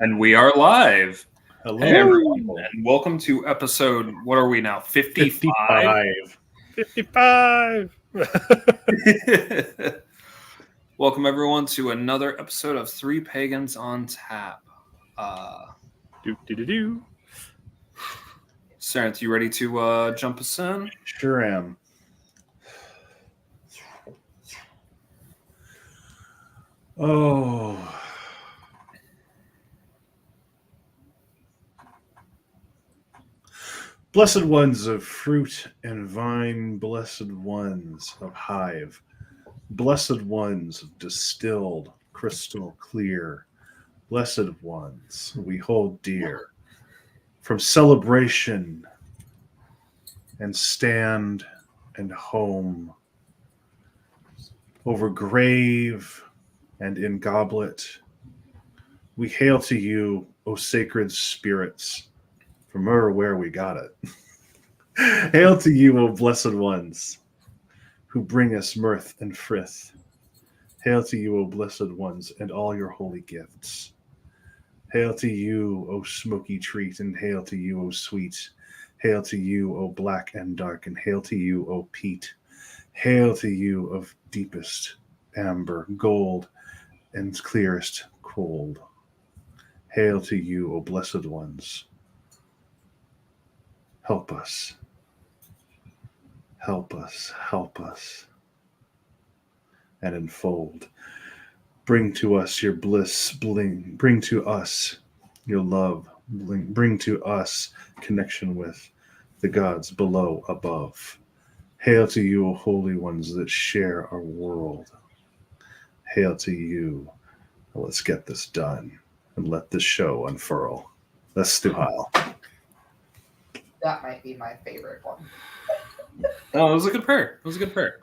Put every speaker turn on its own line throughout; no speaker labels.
And we are live.
Hello,
Hey, everyone, and welcome to episode, what are we now, 55?
55.
Welcome, everyone, to another episode of Three Pagans on Tap.
Do.
Sarenth, you ready to jump us in?
Sure am. Oh. Blessed ones of fruit and vine, blessed ones of hive, blessed ones of distilled crystal clear, blessed ones we hold dear, from celebration and stand and home, over grave and in goblet, we hail to you, O sacred spirits, from where we got it. Hail to you, O blessed ones, who bring us mirth and frith. Hail to you, O blessed ones, and all your holy gifts. Hail to you, O smoky treat, and hail to you, O sweet. Hail to you, O black and dark, and hail to you, O peat. Hail to you of deepest amber, gold, and clearest cold. Hail to you, O blessed ones. Help us. Help us, help us. And enfold. Bring to us your bliss, bring to us your love, bring to us connection with the gods below, above. Hail to you, O holy ones that share our world. Hail to you. Let's get this done and let this show unfurl. Let's do Heil.
That might be my favorite one.
Oh, it was a good prayer. It was a good prayer.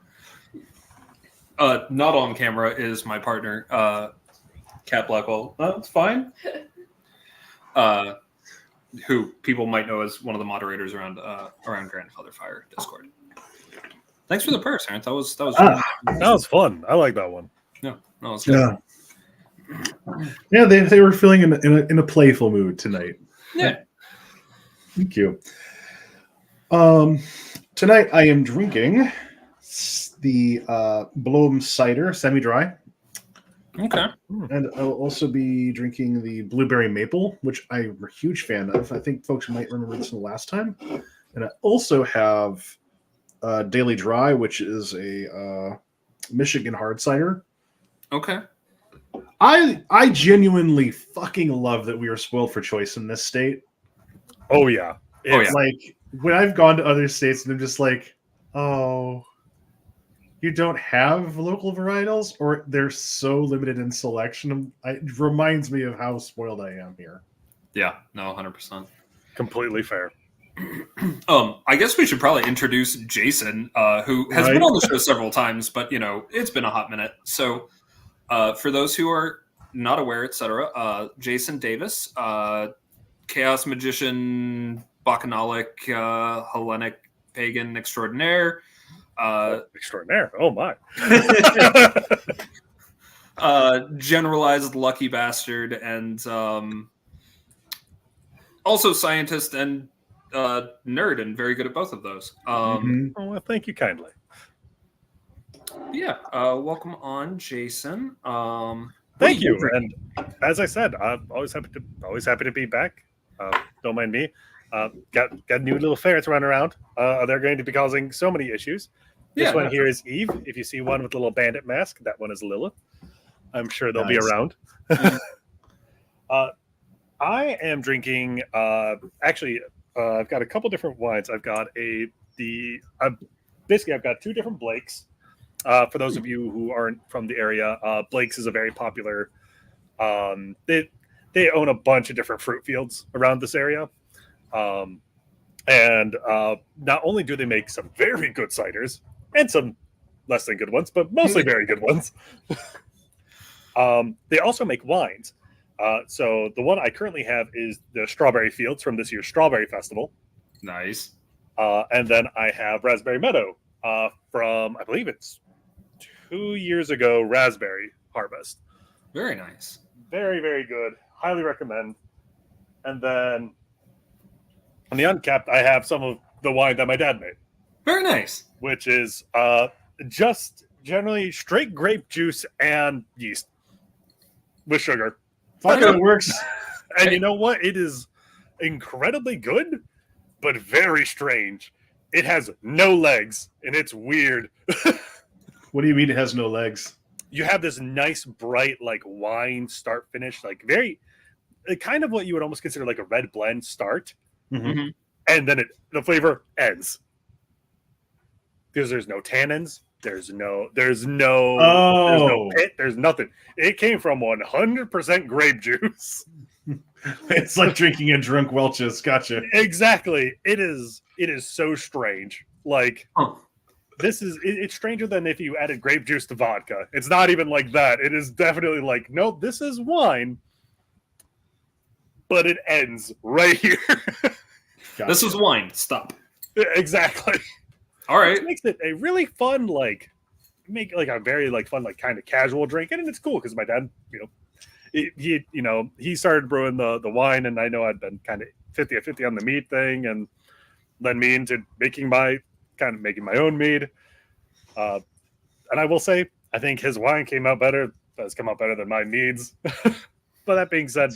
Not on camera is my partner, Kat Blackwell. That's fine. Who people might know as one of the moderators around Grandfather Fire Discord. Thanks for the prayer, Sarenth. That
was fun. I like that one.
Yeah, no, it was good.
Yeah. They were feeling in a playful mood tonight.
Yeah.
Thank you. Tonight I am drinking the Bloom cider, semi-dry.
Okay.
And I'll also be drinking the blueberry maple, which I'm a huge fan of. I think folks might remember this from the last time. And I also have Daily Dry, which is a Michigan hard cider.
Okay.
I genuinely fucking love that we are spoiled for choice in this state.
Oh yeah.
It's like when I've gone to other states and I'm just like, oh, you don't have local varietals, or they're so limited in selection. It reminds me of how spoiled I am here.
Yeah, no, 100%.
Completely fair.
I guess we should probably introduce Jason, who has been on the show several times, but it's been a hot minute. So, for those who are not aware, etc., Jason Davis, chaos magician, bacchanalic, Hellenic pagan extraordinaire.
Extraordinaire. Oh my.
Generalized lucky bastard, and also scientist and nerd, and very good at both of those.
Oh, well, thank you kindly.
Yeah, welcome on, Jason.
Thank you. And as I said, I'm always happy to be back. Don't mind me. Got new little ferrets running around. They're going to be causing so many issues. This one here is Eve. If you see one with a little bandit mask, that one is Lilith. I'm sure they'll be around. I am drinking. Actually, I've got a couple different wines. I've got basically I've got two different Blakes. For those of you who aren't from the area, Blake's is a very popular. They own a bunch of different fruit fields around this area. And not only do they make some very good ciders and some less than good ones, but mostly very good ones, they also make wines. So the one I currently have is the Strawberry Fields from this year's Strawberry Festival.
Nice.
And then I have Raspberry Meadow from, I believe it's 2 years ago, Raspberry Harvest.
Very nice.
Very, very good. highly recommend. And then on the uncapped, I have some of the wine that my dad made,
Very nice.
which is just generally straight grape juice and yeast with sugar.
Fuck it, it works.
And you know what? It is incredibly good, but very strange. It has no legs, and it's weird.
What do you mean it has no legs?
You have this nice, bright, like wine start finish, like very kind of what you would almost consider like a red blend start,
Mm-hmm.
and then the flavor ends because there's no tannins, there's no pit, there's nothing. It came from 100% grape juice.
It's like drinking a drunk Welch's. Gotcha.
Exactly. It is so strange. Like
Huh.
it's stranger than if you added grape juice to vodka. It's not even like that. It is definitely like, no, this is wine, but it ends right here.
Gotcha.
This is wine. Stop.
Exactly.
All right.
It makes it a really fun, like, make like a very like fun, like kind of casual drink, and it's cool because my dad, he started brewing the wine, and I know I'd been kind of 50-50 on the mead thing, and led me into making my own mead. And I will say, I think his wine has come out better than my meads. But that being said,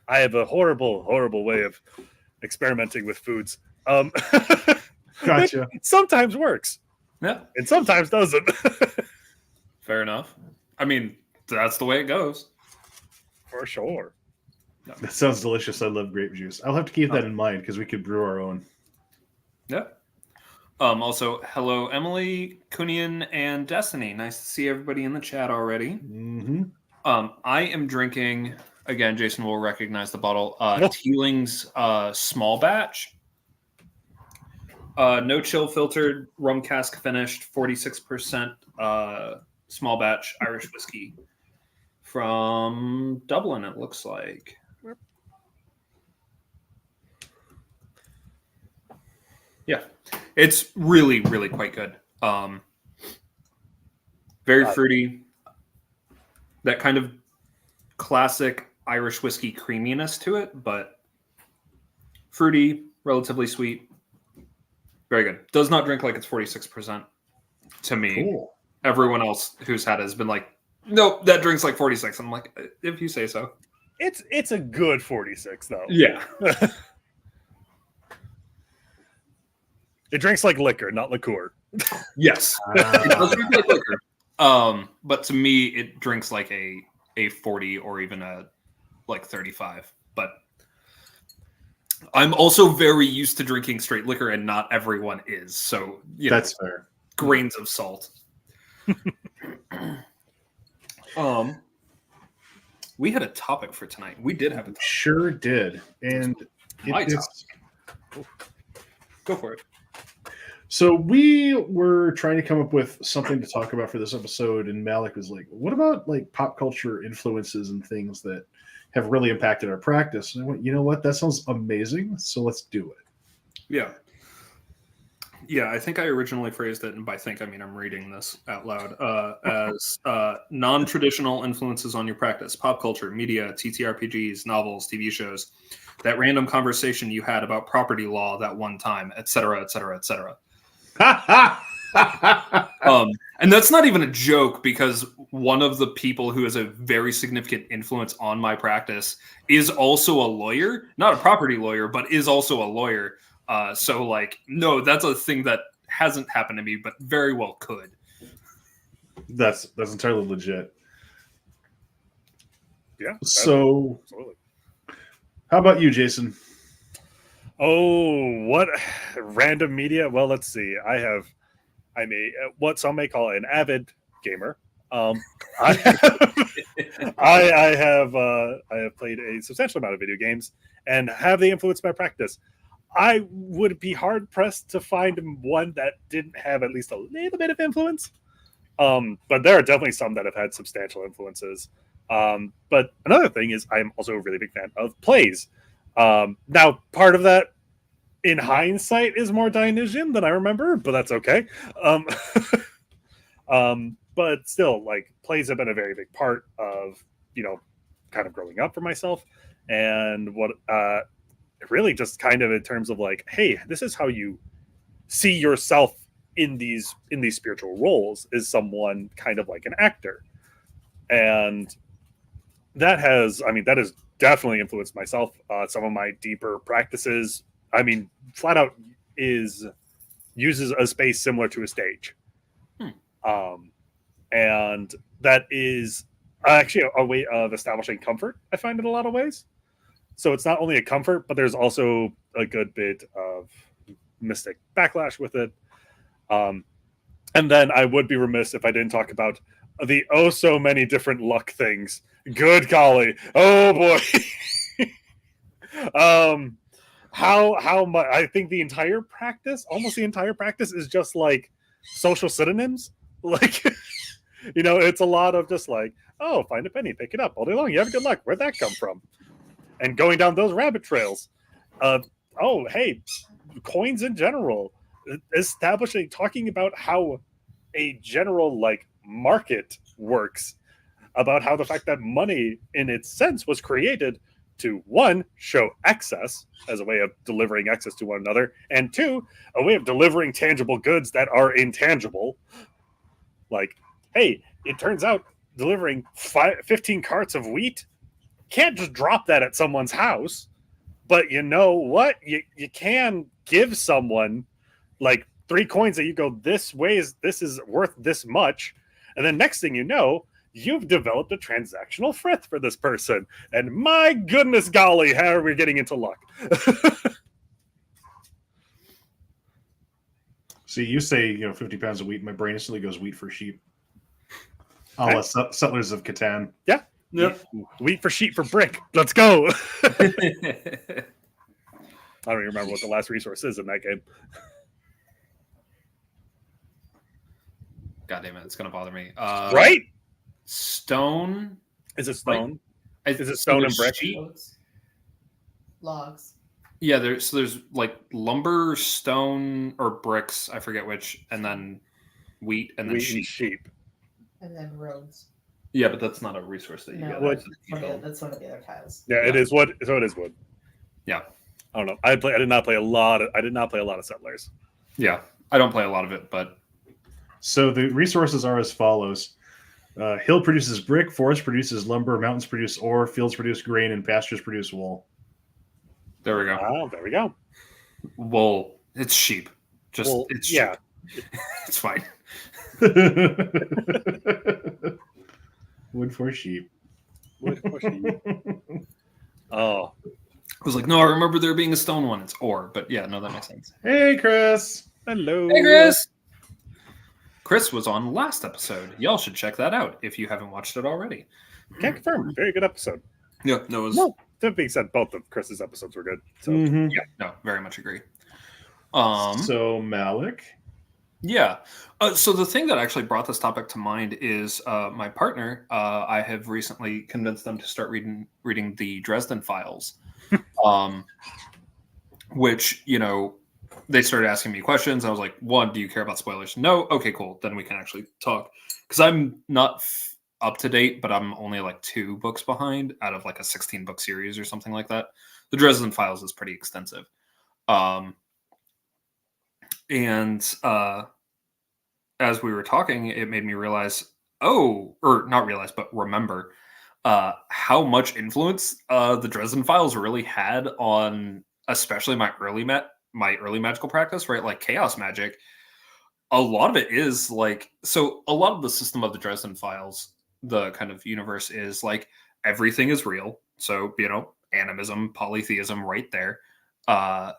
I have a horrible, horrible way of experimenting with foods.
Gotcha.
It sometimes works,
Yeah.
and sometimes doesn't.
Fair enough. I mean, that's the way it goes.
For sure.
That sounds delicious. I love grape juice. I'll have to keep that in mind because we could brew our own.
Yeah. Also, hello, Emily, Kunian, and Destiny. Nice to see everybody in the chat already.
Mm-hmm.
I am drinking, again, Jason will recognize the bottle, Teeling's small batch. No chill filtered, rum cask finished, 46% small batch Irish whiskey from Dublin, it looks like. Yeah, it's really, really quite good. Very fruity. That kind of classic Irish whiskey creaminess to it, but fruity, relatively sweet. Very good. Does not drink like it's 46% to me.
Cool.
Everyone else who's had it has been like, nope, that drinks like 46. I'm like, if you say so.
It's a good 46 though.
Yeah.
It drinks like liquor, not liqueur.
Yes. It does drink like liquor. But to me, it drinks like a 40 or even a like 35. But I'm also very used to drinking straight liquor, and not everyone is. So
That's fair.
Grains of salt. We had a topic for tonight. We did have a topic.
Sure did. And
My topic. Go for it.
So we were trying to come up with something to talk about for this episode, and Maleck was like, what about like pop culture influences and things that have really impacted our practice? And I went, you know what? That sounds amazing. So let's do it.
Yeah. Yeah, I think I originally phrased it, and by think I mean I'm reading this out loud, as non-traditional influences on your practice, pop culture, media, TTRPGs, novels, TV shows, that random conversation you had about property law that one time, et cetera, et cetera, et cetera. And that's not even a joke, because one of the people who has a very significant influence on my practice is also a lawyer, not a property lawyer, but is also a lawyer. So like, no, that's a thing that hasn't happened to me, but very well could.
That's entirely legit.
Yeah.
So
Absolutely.
how about you, Jason?
Oh, what random media? Well, let's see. I'm what some may call an avid gamer. I have played a substantial amount of video games and have they influenced my practice. I would be hard pressed to find one that didn't have at least a little bit of influence. But there are definitely some that have had substantial influences. But another thing is I'm also a really big fan of plays. Now, part of that, in hindsight, is more Dionysian than I remember, but that's okay. But still, like, plays have been a very big part of, kind of growing up for myself, and what really just kind of in terms of like, hey, this is how you see yourself in these spiritual roles, is someone kind of like an actor. And that has definitely influenced myself. Some of my deeper practices, I mean, flat out uses a space similar to a stage. And that is actually a way of establishing comfort, I find, in a lot of ways. So it's not only a comfort, but there's also a good bit of mystic backlash with it. And then I would be remiss if I didn't talk about the oh so many different luck things. Good golly. Oh boy. How much, I think almost the entire practice is just like social synonyms. Like, it's a lot of just like, oh, find a penny, pick it up all day long. You have good luck. Where'd that come from? And going down those rabbit trails. Oh, hey, coins in general. Talking about how a general like market works, about how the fact that money in its sense was created to, one, show excess as a way of delivering excess to one another, and two, a way of delivering tangible goods that are intangible. Like, hey, it turns out delivering 15 carts of wheat, can't just drop that at someone's house. But you know what? You can give someone like 3 coins that you go, this is worth this much. And then next thing you know, you've developed a transactional frith for this person. And my goodness golly, how are we getting into luck?
See, you say 50 pounds of wheat. My brain instantly goes wheat for sheep. Settlers of Catan.
Yeah. Yep. Wheat for sheep for brick. Let's go. I don't even remember what the last resource is in that game.
God damn it, it's gonna bother me.
Right?
Stone.
Is it stone?
Is
it stone and brick?
Logs.
Yeah, there's like lumber, stone, or bricks. I forget which, and then wheat, and then sheep.
And then roads.
Yeah, but that's not a resource that you get.
That's one of the other tiles.
Yeah, it is wood. So it is wood.
Yeah.
I don't know. I did not play a lot of Settlers.
Yeah, I don't play a lot of it, but
so the resources are as follows: hill produces brick, forest produces lumber, mountains produce ore, fields produce grain, and pastures produce wool.
There we go.
Oh, there we go.
Wool. It's sheep. It's sheep.
Yeah.
It's fine.
Wood for sheep.
Wood for sheep. Oh.
I was like, no, I remember there being a stone one. It's ore. But yeah, no, that makes sense.
Hey, Chris.
Hello.
Hey, Chris. Chris was on last episode. Y'all should check that out if you haven't watched it already.
Can't confirm. Very good episode.
Yeah, no, it was...
No, that being said, both of Chris's episodes were good. So
yeah, no, very much agree.
So Maleck.
Yeah. So the thing that actually brought this topic to mind is my partner. I have recently convinced them to start reading the Dresden Files, which, they started asking me questions. I was like, one, do you care about spoilers? No. Okay, cool. Then we can actually talk. Because I'm not up to date, but I'm only like 2 books behind out of like a 16-book series or something like that. The Dresden Files is pretty extensive. And as we were talking, it made me realize, remember how much influence the Dresden Files really had on, especially my early magical practice, right? Like chaos magic. A lot of it is like, so a lot of the system of the Dresden Files, the kind of universe is like everything is real. So, animism, polytheism right there. A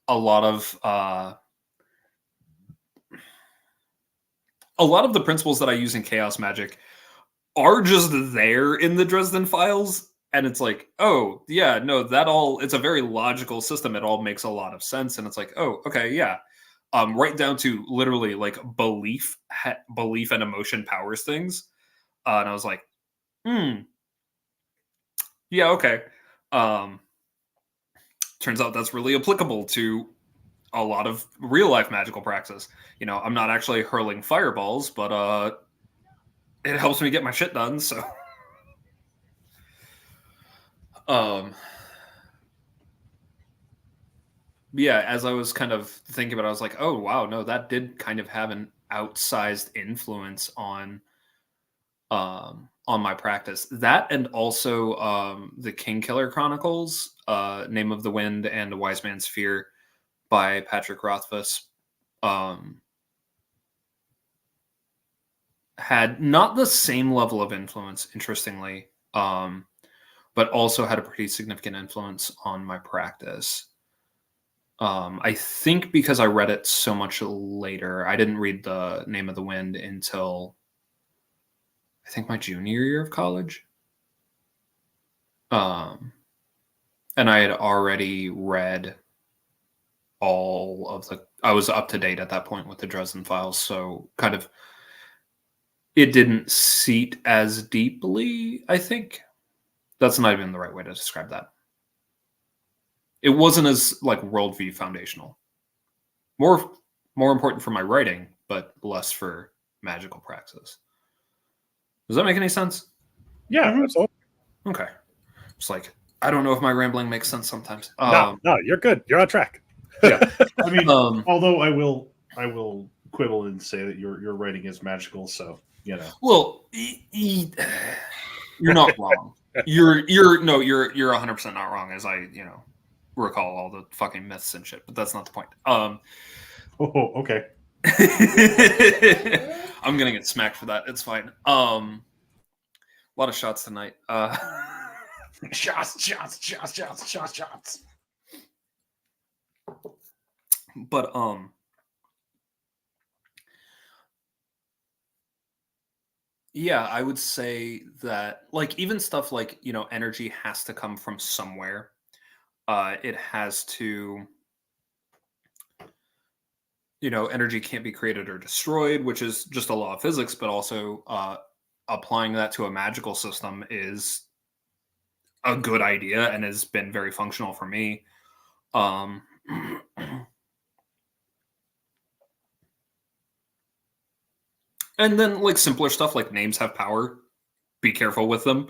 lot of the principles that I use in chaos magic are just there in the Dresden Files. And it's like, oh, yeah, no, it's a very logical system. It all makes a lot of sense. And it's like, oh, okay, yeah. Right down to literally like belief and emotion powers things. And I was like, yeah, okay. Turns out that's really applicable to a lot of real life magical practice. I'm not actually hurling fireballs, but it helps me get my shit done. So Um, yeah, as I was kind of thinking about it, I was like, oh, wow, no, that did kind of have an outsized influence on my practice. That and also the King Killer Chronicles, Name of the Wind and A Wise Man's Fear by Patrick Rothfuss had not the same level of influence, interestingly, but also had a pretty significant influence on my practice. I think because I read it so much later. I didn't read the Name of the Wind until I think my junior year of college. And I had already read all of I was up to date at that point with the Dresden Files, so kind of it didn't seat as deeply, I think. That's not even the right way to describe that. It wasn't as like worldview foundational. More important for my writing, but less for magical praxis. Does that make any sense?
Yeah, absolutely.
Okay. It's like, I don't know if my rambling makes sense sometimes.
No, you're good. You're on track.
Yeah. I mean, although I will quibble and say that your writing is magical, so you know.
Well, you're not wrong. You're 100% not wrong, as I recall all the fucking myths and shit, but that's not the point.
Okay.
I'm gonna get smacked for that. It's fine. A lot of shots tonight.
Shots.
But yeah, I would say that like even stuff like, energy has to come from somewhere. It has to, energy can't be created or destroyed, which is just a law of physics, but also applying that to a magical system is a good idea and has been very functional for me. And then like simpler stuff like names have power. Be careful with them.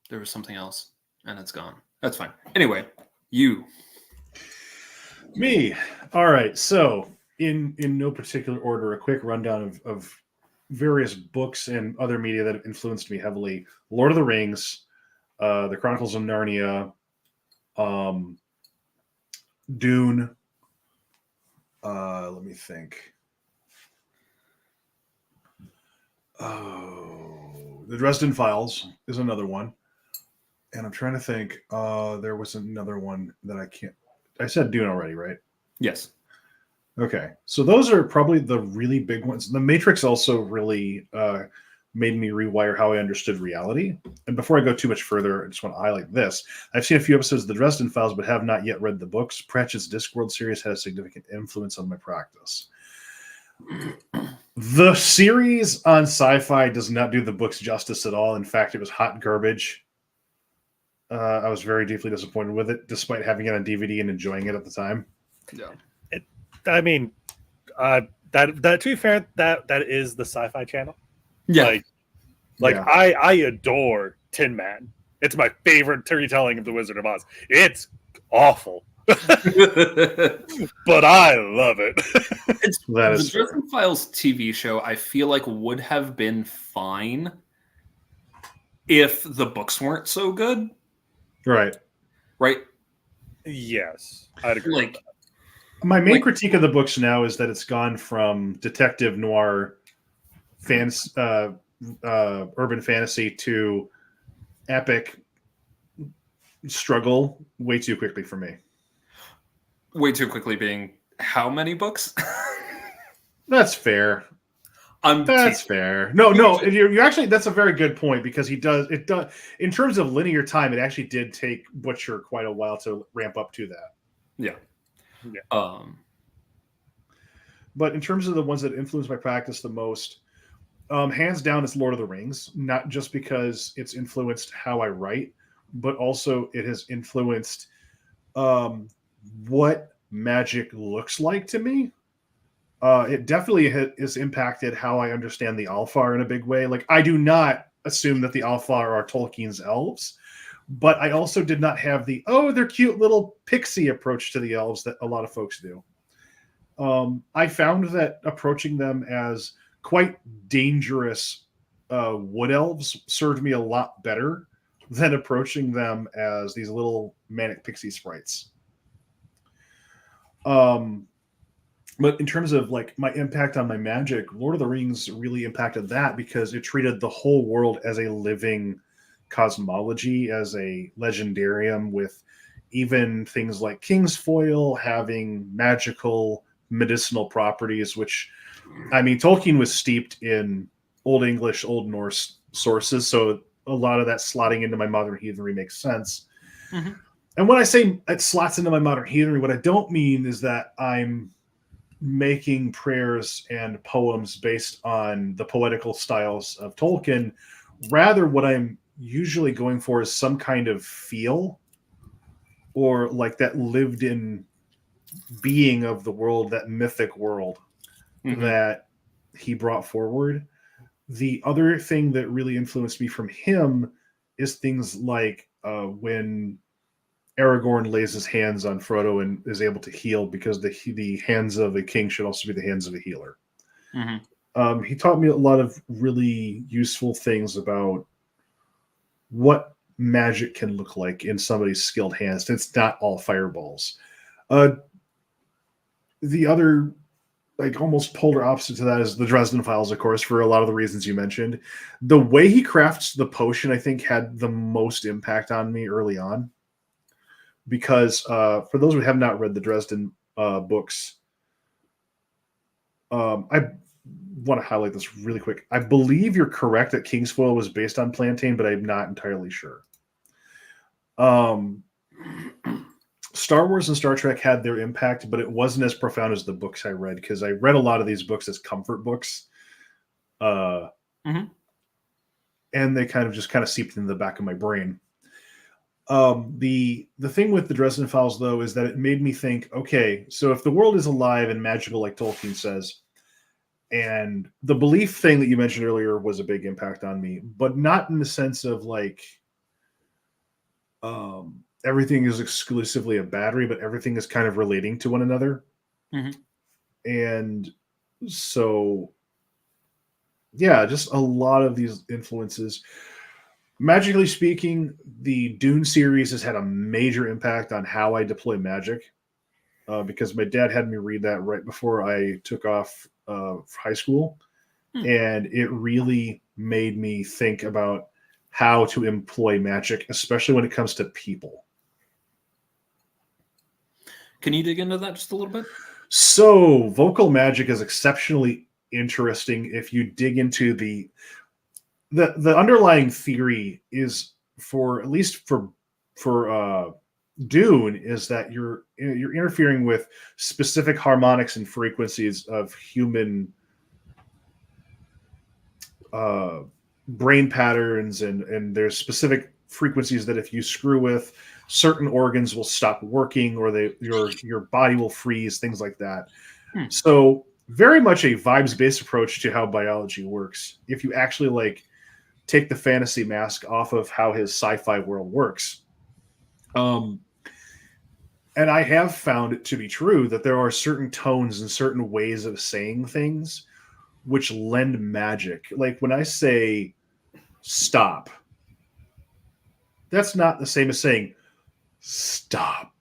There was something else and it's gone. That's fine. Anyway, you.
Me. All right. So in no particular order, a quick rundown of various books and other media that have influenced me heavily. Lord of the Rings, The Chronicles of Narnia, Dune. Let me think. Oh, the Dresden Files is another one. And I'm trying to think. There was another one that I can't. I said Dune already, right?
Yes.
Okay. So those are probably the really big ones. The Matrix also really made me rewire how I understood reality. And before I go too much further, I just want to highlight this. I've seen a few episodes of the Dresden Files, but have not yet read the books. Pratchett's Discworld series had a significant influence on my practice. The series on Sci-Fi does not do the books justice at all. In fact, it was hot garbage. I was very deeply disappointed with it, despite having it on DVD and enjoying it at the time.
Yeah.
I mean, that to be fair, that is the Sci-Fi Channel.
Yeah.
Like I adore Tin Man. It's my favorite retelling of the Wizard of Oz. It's awful, but I love it.
The Dresden Files TV show, I feel like would have been fine if the books weren't so good.
Right.
Yes, I'd agree.
Like,
my main critique of the books now is that it's gone from detective noir, urban fantasy to epic struggle way too quickly for me.
Way too quickly being how many books?
That's fair. That's fair. No, you actually, that's a very good point, because it does in terms of linear time, it actually did take Butcher quite a while to ramp up to that.
Yeah.
But in terms of the ones that influenced my practice the most, hands down, it's Lord of the Rings. Not just because it's influenced how I write, but also it has influenced what magic looks like to me. It definitely has impacted how I understand the Alfar in a big way. Like, I do not assume that the Alfar are Tolkien's elves, but I also did not have the, oh, they're cute little pixie approach to the elves that a lot of folks do. I found that approaching them as quite dangerous wood elves served me a lot better than approaching them as these little manic pixie sprites. But in terms of like my impact on my magic, Lord of the Rings really impacted that because it treated the whole world as a living cosmology, as a legendarium, with even things like Kingsfoil having magical medicinal properties, which, I mean, Tolkien was steeped in Old English, Old Norse sources, so a lot of that slotting into my modern heathenry makes sense.
Mm-hmm.
And when I say it slots into my modern heathenry, what I don't mean is that I'm making prayers and poems based on the poetical styles of Tolkien. Rather, what I'm usually going for is some kind of feel, or like that lived in being of the world, that mythic world that he brought forward. The other thing that really influenced me from him is things like when Aragorn lays his hands on Frodo and is able to heal, because the hands of a king should also be the hands of a healer. He taught me a lot of really useful things about what magic can look like in somebody's skilled hands. It's not all fireballs. The other, like, almost polar opposite to that is the Dresden Files, of course, for a lot of the reasons you mentioned. The way he crafts the potion, I think, had the most impact on me early on. Because for those who have not read the Dresden books, I want to highlight this really quick. I believe you're correct that Kingsfoil was based on Plantain, but I'm not entirely sure. Star Wars and Star Trek had their impact, but it wasn't as profound as the books I read, because I read a lot of these books as comfort books. And they kind of seeped into the back of my brain. The thing with the Dresden Files, though, is that it made me think, okay, so if the world is alive and magical like Tolkien says, and the belief thing that you mentioned earlier was a big impact on me, but not in the sense of like everything is exclusively a battery, but everything is kind of relating to one another. And so, yeah, just a lot of these influences. Magically speaking, the Dune series has had a major impact on how I deploy magic, because my dad had me read that right before I took off high school. And it really made me think about how to employ magic, especially when it comes to people.
Can you dig into that just a little bit?
So, vocal magic is exceptionally interesting if you dig into the underlying theory is, for at least for Dune, is that you're interfering with specific harmonics and frequencies of human brain patterns, and there's specific frequencies that if you screw with, certain organs will stop working, or your body will freeze, things like that. So very much a vibes-based approach to how biology works. If you actually like take the fantasy mask off of how his sci-fi world works. And I have found it to be true that there are certain tones and certain ways of saying things which lend magic. Like when I say stop, that's not the same as saying stop.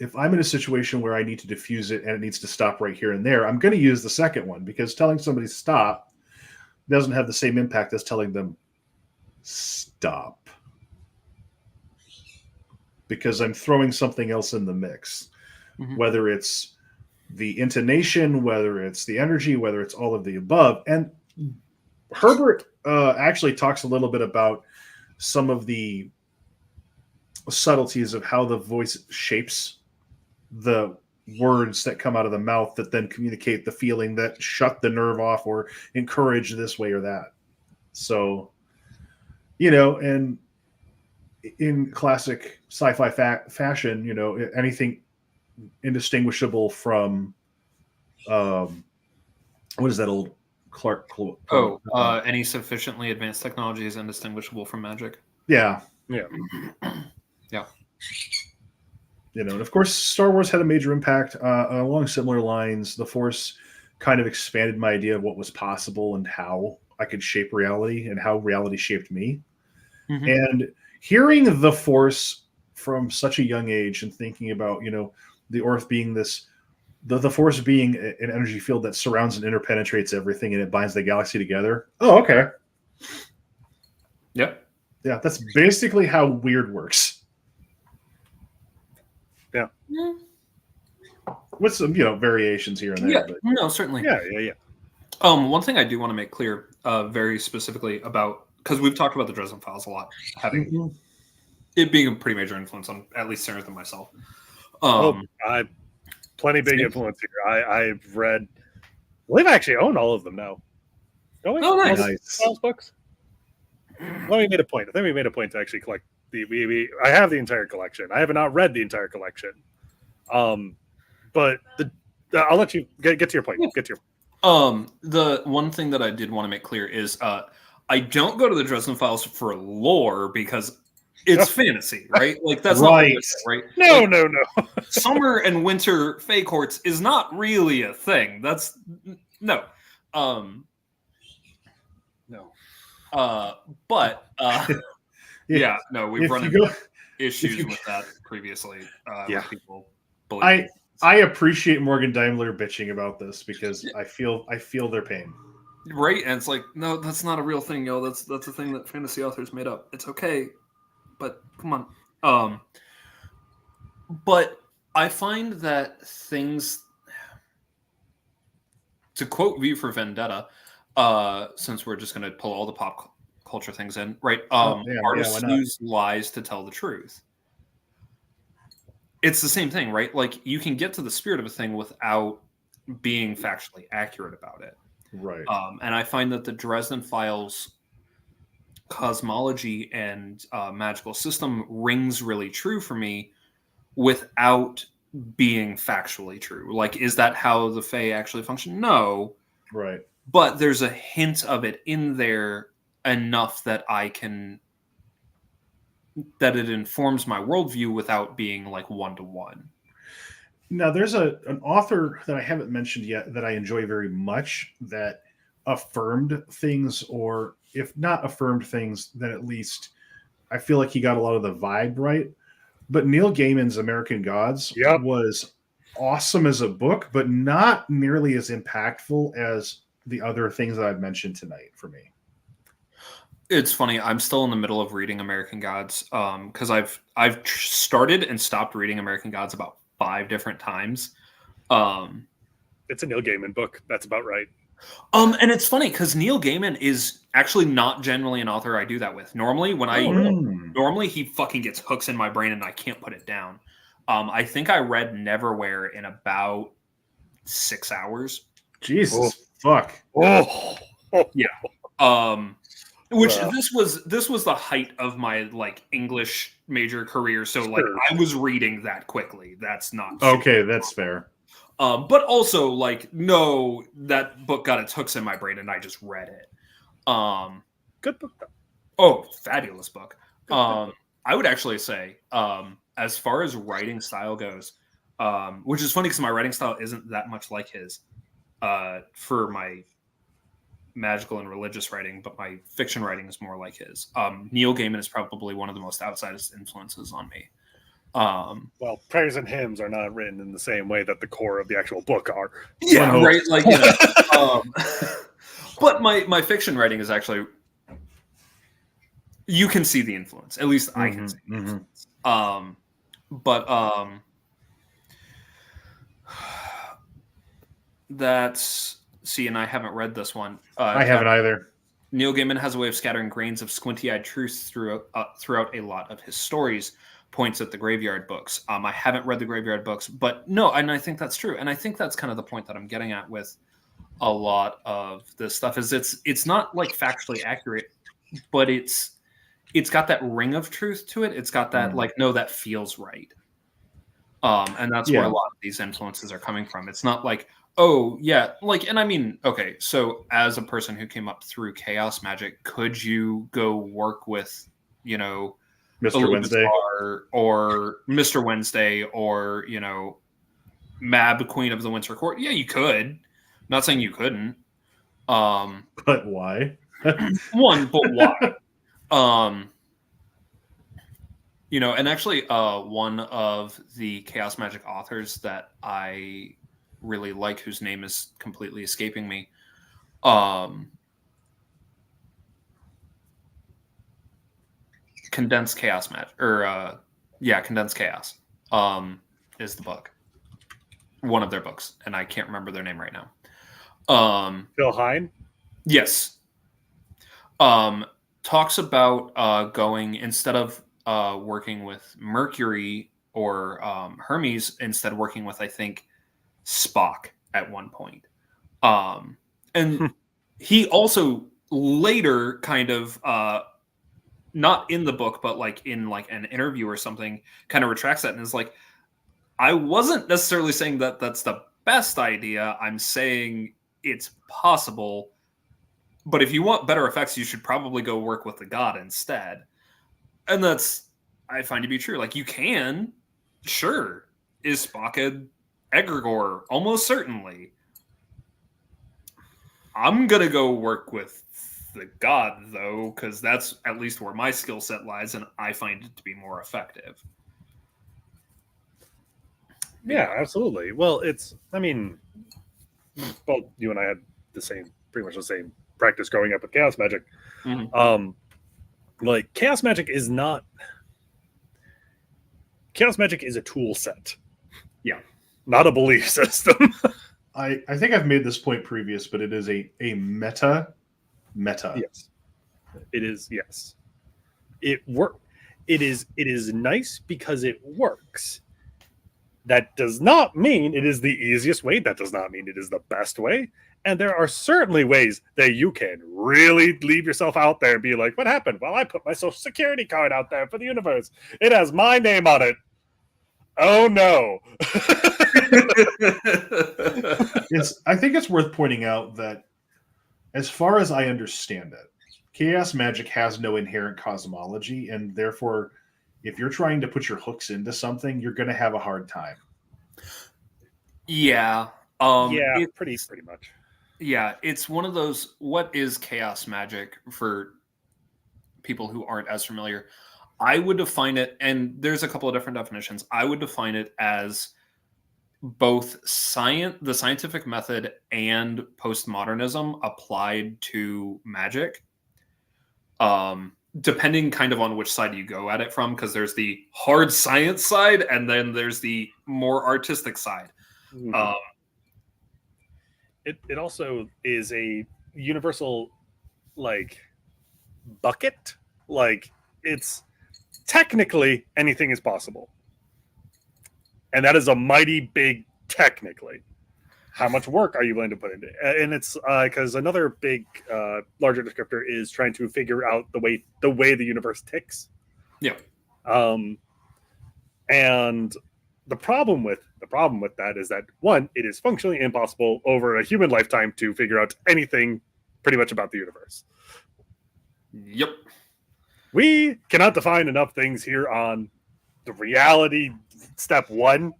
If I'm in a situation where I need to diffuse it and it needs to stop right here and there, I'm going to use the second one, because telling somebody stop doesn't have the same impact as telling them stop, because I'm throwing something else in the mix, whether it's the intonation, whether it's the energy, whether it's all of the above. And Herbert actually talks a little bit about some of the subtleties of how the voice shapes the words that come out of the mouth that then communicate the feeling that shut the nerve off or encourage this way or that. So, and in classic sci-fi fashion, anything indistinguishable from what is that old Clark?
Any sufficiently advanced technology is indistinguishable from magic.
Yeah.
Yeah.
And of course, Star Wars had a major impact along similar lines. The Force kind of expanded my idea of what was possible and how I could shape reality and how reality shaped me.
Mm-hmm.
And hearing the Force from such a young age and thinking about, the Earth being the Force being an energy field that surrounds and interpenetrates everything and it binds the galaxy together. Oh, okay.
Yep.
Yeah, that's basically how weird works.
Yeah.
With some, variations here and there.
Yeah,
but
no, certainly.
Yeah.
One thing I do want to make clear, very specifically about, because we've talked about the Dresden Files a lot, having it being a pretty major influence on at least Sarenth and myself.
Plenty big influence here. I've read, I believe I actually own all of them now.
Oh, nice.
Files books. Well, we made a point. I think we made a point to actually collect I have the entire collection. I have not read the entire collection. But I'll let you get to your point.
Yeah.
Get to your.
The one thing that I did want to make clear is I don't go to the Dresden Files for lore because it's fantasy, right? Like that's
right.
Not
No.
Summer and winter Fae courts is not really a thing. That's no. But we've run into issues with that previously. Where people believe
I appreciate Morgan Daimler bitching about this because I feel their pain.
Right, and it's like, no, that's not a real thing, yo. That's a thing that fantasy authors made up. It's okay, but come on. But I find that things, to quote V for Vendetta, since we're just going to pull all the pop culture things in, right? Artists use lies to tell the truth. It's the same thing, right? Like you can get to the spirit of a thing without being factually accurate about it.
Right.
And I find that the Dresden Files cosmology and magical system rings really true for me without being factually true. Like, is that how the Fae actually function? No.
Right.
But there's a hint of it in there enough that that it informs my worldview without being like one-to-one.
Now, there's an author that I haven't mentioned yet that I enjoy very much that affirmed things, or if not affirmed things, then at least I feel like he got a lot of the vibe right. But Neil Gaiman's American Gods was awesome as a book, but not nearly as impactful as the other things that I've mentioned tonight for me.
It's funny. I'm still in the middle of reading American Gods because I've started and stopped reading American Gods about 5 different times.
It's a Neil Gaiman book. That's about right.
And it's funny because Neil Gaiman is actually not generally an author I do that with. Normally, normally he fucking gets hooks in my brain and I can't put it down. I think I read Neverwhere in about 6 hours.
Jesus fuck.
Oh
yeah. Which this was the height of my like English major career. So like I was reading that quickly. That's not
okay. That's fair.
But also like, no, that book got its hooks in my brain and I just read it.
Good book.
Oh, fabulous book. I would actually say, as far as writing style goes, which is funny because my writing style isn't that much like his for my magical and religious writing, but my fiction writing is more like his. Neil Gaiman is probably one of the most outsized influences on me.
Well, prayers and hymns are not written in the same way that the core of the actual book are.
Yeah, right. Like, but my fiction writing is actually, you can see the influence. At least I can see the influence. That's and I haven't read this one.
I haven't either.
Neil Gaiman has a way of scattering grains of squinty-eyed truth throughout a lot of his stories. Points at the Graveyard books. I haven't read the Graveyard books, but no, and I think that's true. And I think that's kind of the point that I'm getting at with a lot of this stuff is it's not like factually accurate, but it's it's got that ring of truth to it. It's got that like, no, that feels right. And that's where a lot of these influences are coming from. It's not like, oh yeah, like, and I mean, okay, so as a person who came up through chaos magic, could you go work with, you know,
Mr. Wednesday
or Mr. Wednesday or, you know, Mab, Queen of the Winter Court? Yeah, you could. I'm not saying you couldn't.
But why?
One, but why? You know, and actually, one of the chaos magic authors that I really like, whose name is completely escaping me, Condensed Chaos Magic, or Condensed Chaos, is the book. One of their books, and I can't remember their name right now.
Phil Hine?
Yes. Talks about going, instead of working with Mercury or Hermes, instead working with, I think, Spock at one point. And he also later kind of, not in the book, but like in like an interview or something, kind of retracts that and is like, I wasn't necessarily saying that that's the best idea. I'm saying it's possible. But if you want better effects, you should probably go work with the god instead. And that's, I find to be true. Like, you can, sure. Is Spock an egregore? Almost certainly. I'm going to go work with the god, though, because that's at least where my skill set lies, and I find it to be more effective.
Yeah, absolutely. Well, I mean, both you and I had pretty much the same practice growing up with chaos magic.
Mm-hmm.
Like, chaos magic is a tool set.
Yeah.
Not a belief system.
I think I've made this point previous, but it is a meta.
Yes. It is, yes. It is nice because it works. That does not mean it is the easiest way. That does not mean it is the best way. And there are certainly ways that you can really leave yourself out there and be like, what happened? Well, I put my social security card out there for the universe. It has my name on it. Oh, no.
I think it's worth pointing out that, as far as I understand it, chaos magic has no inherent cosmology, and therefore, if you're trying to put your hooks into something, you're going to have a hard time.
Yeah.
Pretty much.
Yeah, it's one of those, what is chaos magic for people who aren't as familiar? I would define it, and there's a couple of different definitions. I would define it as both the scientific method and postmodernism applied to magic. Depending kind of on which side you go at it from, because there's the hard science side and then there's the more artistic side.
Mm-hmm. It also is a universal, like, bucket. Like, it's technically anything is possible. And that is a mighty big technically. How much work are you willing to put into it? And it's because another big, larger descriptor is trying to figure out the way the universe ticks.
Yeah.
And the problem with that is that, one, it is functionally impossible over a human lifetime to figure out anything pretty much about the universe.
Yep.
We cannot define enough things here on the reality step one.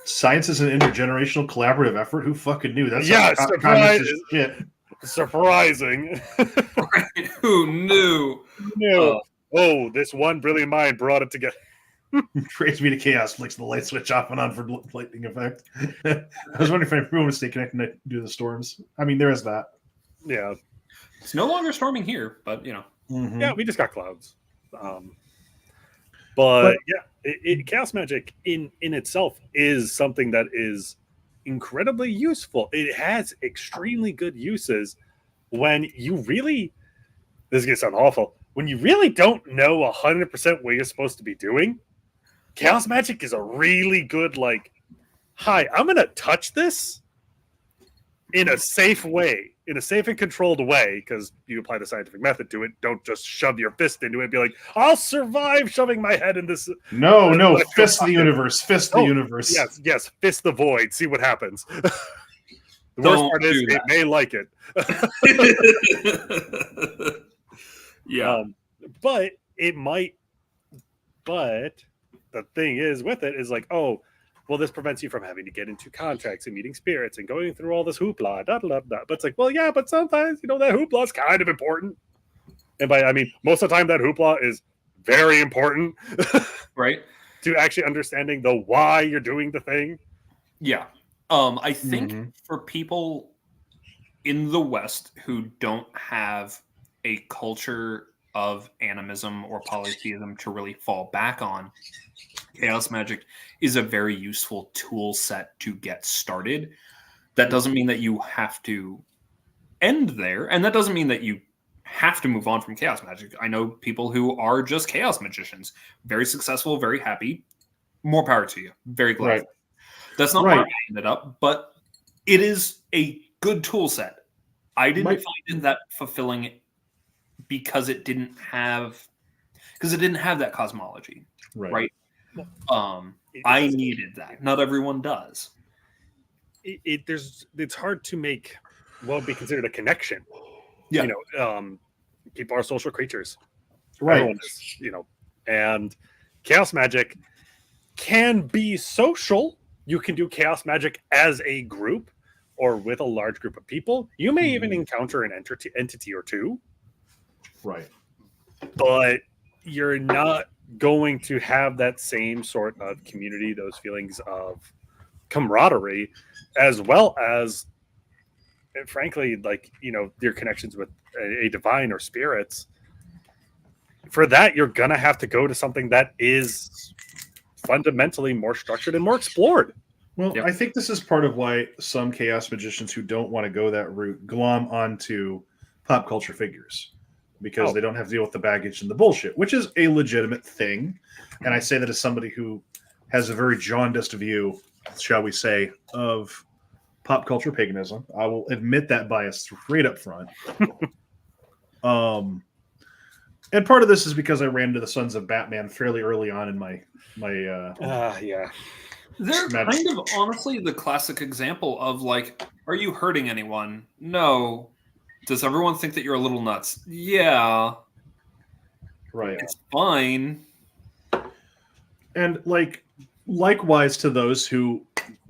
Science is an intergenerational collaborative effort. Who fucking knew? That's
surprising.
Right. Who knew?
Oh, this one brilliant mind brought it together.
Trace me to chaos, flicks the light switch off and on for lightning effect. I was wondering if everyone would stay connected to do the storms. I mean, there is that.
Yeah.
It's no longer storming here, but, you know.
Mm-hmm.
Yeah, we just got clouds. But yeah, chaos magic in itself is something that is incredibly useful. It has extremely good uses when you really, this is going to sound awful, when you really don't know 100% what you're supposed to be doing. Chaos magic is a really good, like, hi, I'm going to touch this in a safe way. in a safe and controlled way, because you apply the scientific method to it. Don't just shove your fist into it and be like, I'll survive shoving my head in this.
No, fist the universe. Fist the universe.
Yes, fist the void. See what happens. The worst part is it may like it.
Yeah.
But it might. But the thing is with it is like, oh, well, this prevents you from having to get into contracts and meeting spirits and going through all this hoopla. Da, da, da, da. But it's like, well, yeah, but sometimes, that hoopla is kind of important. And I mean, most of the time that hoopla is very important.
Right.
To actually understanding the why you're doing the thing.
Yeah. I think for people in the West who don't have a culture of animism or polytheism to really fall back on, chaos magic is a very useful tool set to get started. That doesn't mean that you have to end there, and that doesn't mean that you have to move on from chaos magic. I know people who are just chaos magicians, very successful, very happy. More power to you. Very glad.
Right.
That's not where I ended up, but it is a good tool set. I didn't find it that fulfilling because it didn't have that cosmology. Right. I needed that. Not everyone does.
It's hard to make what would be considered a connection.
Yeah.
People are social creatures.
Right.
Everyone is, and chaos magic can be social. You can do chaos magic as a group or with a large group of people. You may even encounter an entity or two.
Right.
But you're not going to have that same sort of community, those feelings of camaraderie, as well as, frankly, your connections with a divine or spirits. For that, you're going to have to go to something that is fundamentally more structured and more explored.
Well, I think this is part of why some chaos magicians who don't want to go that route glom onto pop culture figures, because they don't have to deal with the baggage and the bullshit, which is a legitimate thing. And I say that as somebody who has a very jaundiced view, shall we say, of pop culture paganism. I will admit that bias straight up front. And part of this is because I ran into the Sons of Batman fairly early on in my
yeah.
They're kind of honestly the classic example of are you hurting anyone? No. Does everyone think that you're a little nuts? Yeah.
Right.
It's fine.
And likewise to those who,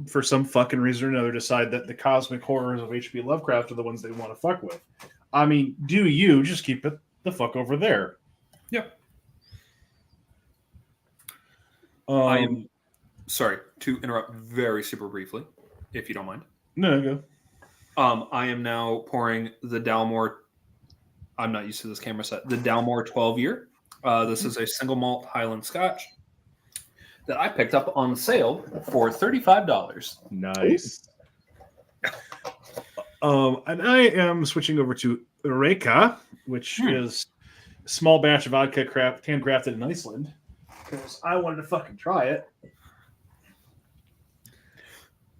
for some fucking reason or another, decide that the cosmic horrors of H.P. Lovecraft are the ones they want to fuck with. I mean, do you just keep it the fuck over there?
Yeah. I am sorry to interrupt very super briefly, if you don't mind.
No, go.
I am now pouring the Dalmore. I'm not used to this camera set. The Dalmore 12-year. This is a single malt Highland Scotch that I picked up on sale for $35.
Nice. And I am switching over to Eureka, which is a small batch of vodka handcrafted in Iceland, because I wanted to fucking try it.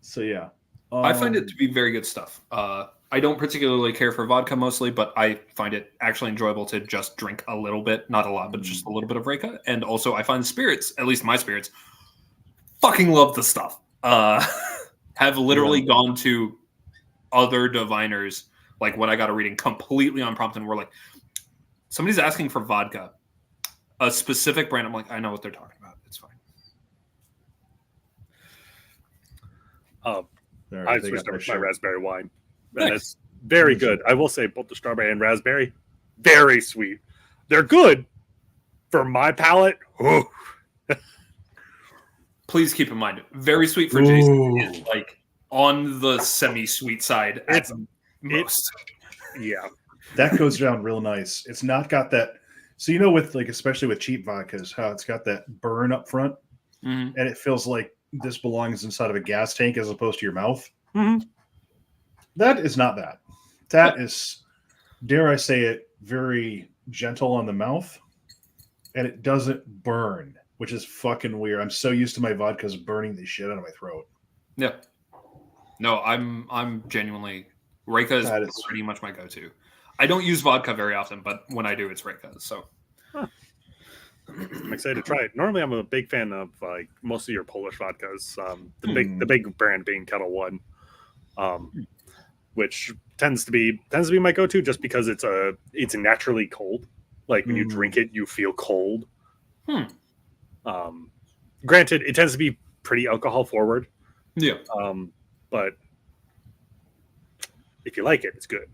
So yeah.
I find it to be very good stuff. I don't particularly care for vodka mostly, but I find it actually enjoyable to just drink a little bit, not a lot, but just a little bit of Reka. And also I find spirits, at least my spirits, fucking love the stuff. Have literally gone to other diviners, when I got a reading completely unprompted, and we're like, somebody's asking for vodka, a specific brand. I'm like, I know what they're talking about. It's fine.
I switched over to my raspberry wine. And it's very good. I will say both the strawberry and raspberry, very sweet. They're good for my palate.
Please keep in mind, very sweet for Jason is on the semi-sweet side at most.
Yeah.
That goes down real nice. It's not got that. So, with especially with cheap vodkas, how it's got that burn up front, and it feels like this belongs inside of a gas tank as opposed to your mouth.
Mm-hmm.
That is not that. That is, dare I say it, very gentle on the mouth, and it doesn't burn, which is fucking weird. I'm so used to my vodkas burning the shit out of my throat.
Yeah. No, I'm genuinely Reka is
That is-
pretty much my go-to. I don't use vodka very often, but when I do, it's Reka. So
I'm excited to try it. Normally, I'm a big fan of like most of your Polish vodkas. The big brand being Kettle One, which tends to be my go-to just because it's naturally cold. Like when you drink it, you feel cold. Granted, it tends to be pretty alcohol forward.
yeah.
But if you like it, it's good.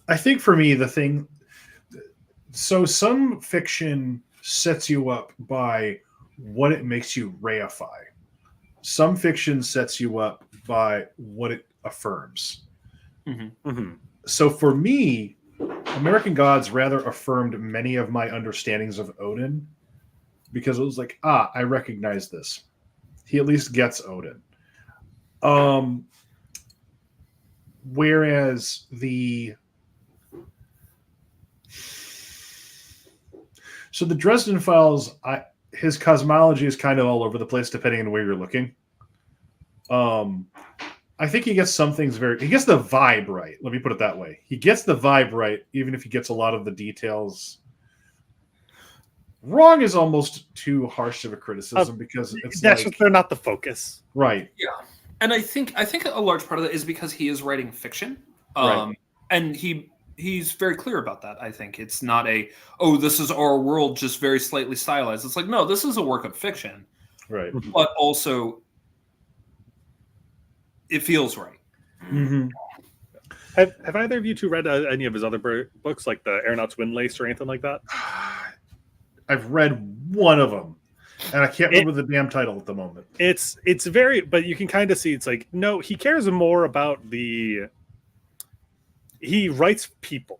I think for me, the thing. So some fiction sets you up by what it makes you reify. Some fiction sets you up by what it affirms. So for me, American Gods rather affirmed many of my understandings of Odin because it was like, I recognize this. He at least gets Odin. Whereas the Dresden Files, his cosmology is kind of all over the place depending on where you're looking. I think he gets some things he gets the vibe right. Let me put it that way. He gets the vibe right, even if he gets a lot of the details wrong. Is almost too harsh of a criticism because
that's just they're not the focus,
right?
Yeah, and I think a large part of that is because he is writing fiction,
Right.
and he's very clear about that. I think it's not this is our world just very slightly stylized. It's like, no, this is a work of fiction,
Right.
but also it feels right.
Mm-hmm.
Have either of you two read any of his other books, like the Aeronaut's Windlace or anything like that?
I've read one of them, and I can't remember the damn title at the moment.
It's very, but you can kind of see it's like, no, he cares more about he writes people.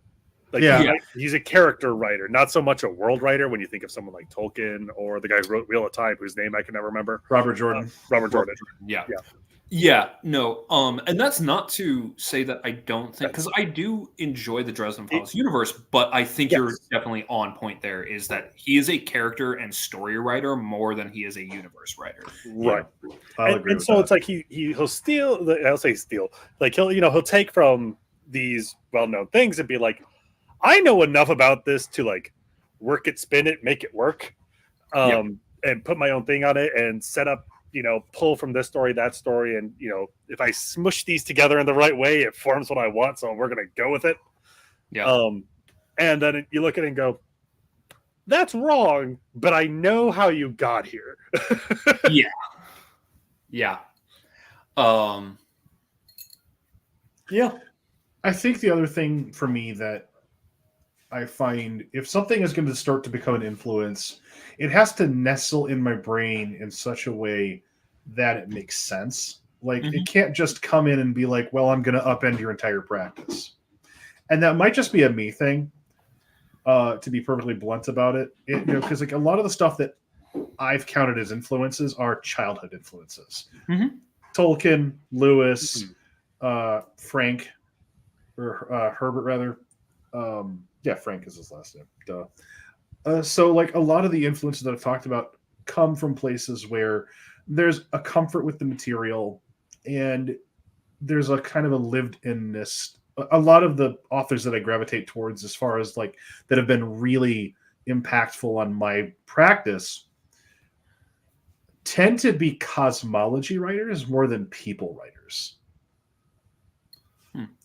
Like, he's a character writer, not so much a world writer. When you think of someone like Tolkien or the guy who wrote Wheel of Time, whose name I can never remember,
Robert Jordan.
Yeah, no. And that's not to say that I don't think, because I do enjoy the Dresden Files universe, but I think you're definitely on point there, is that he is a character and story writer more than he is a universe writer.
Right.
Yeah, I'll agree
and
with
so
that.
it's like he'll steal, I'll say steal, like he'll take from these well-known things and be like, I know enough about this to like work it, spin it, make it work, and put my own thing on it and set up, pull from this story, that story. And, if I smush these together in the right way, it forms what I want. So we're going to go with it.
Yeah.
And then you look at it and go, that's wrong, but I know how you got here.
Yeah. Yeah.
Yeah. I think the other thing for me that I find, if something is going to start to become an influence, it has to nestle in my brain in such a way that it makes sense. Like, it can't just come in and be like, well, I'm going to upend your entire practice. And that might just be a me thing, to be perfectly blunt about it. Because like a lot of the stuff that I've counted as influences are childhood influences. Tolkien, Lewis, Frank, or Herbert rather. Frank is his last name. Duh. So like a lot of the influences that I've talked about come from places where there's a comfort with the material and there's a kind of a lived-inness. A lot of the authors that I gravitate towards, as far as like that have been really impactful on my practice, tend to be cosmology writers more than people writers.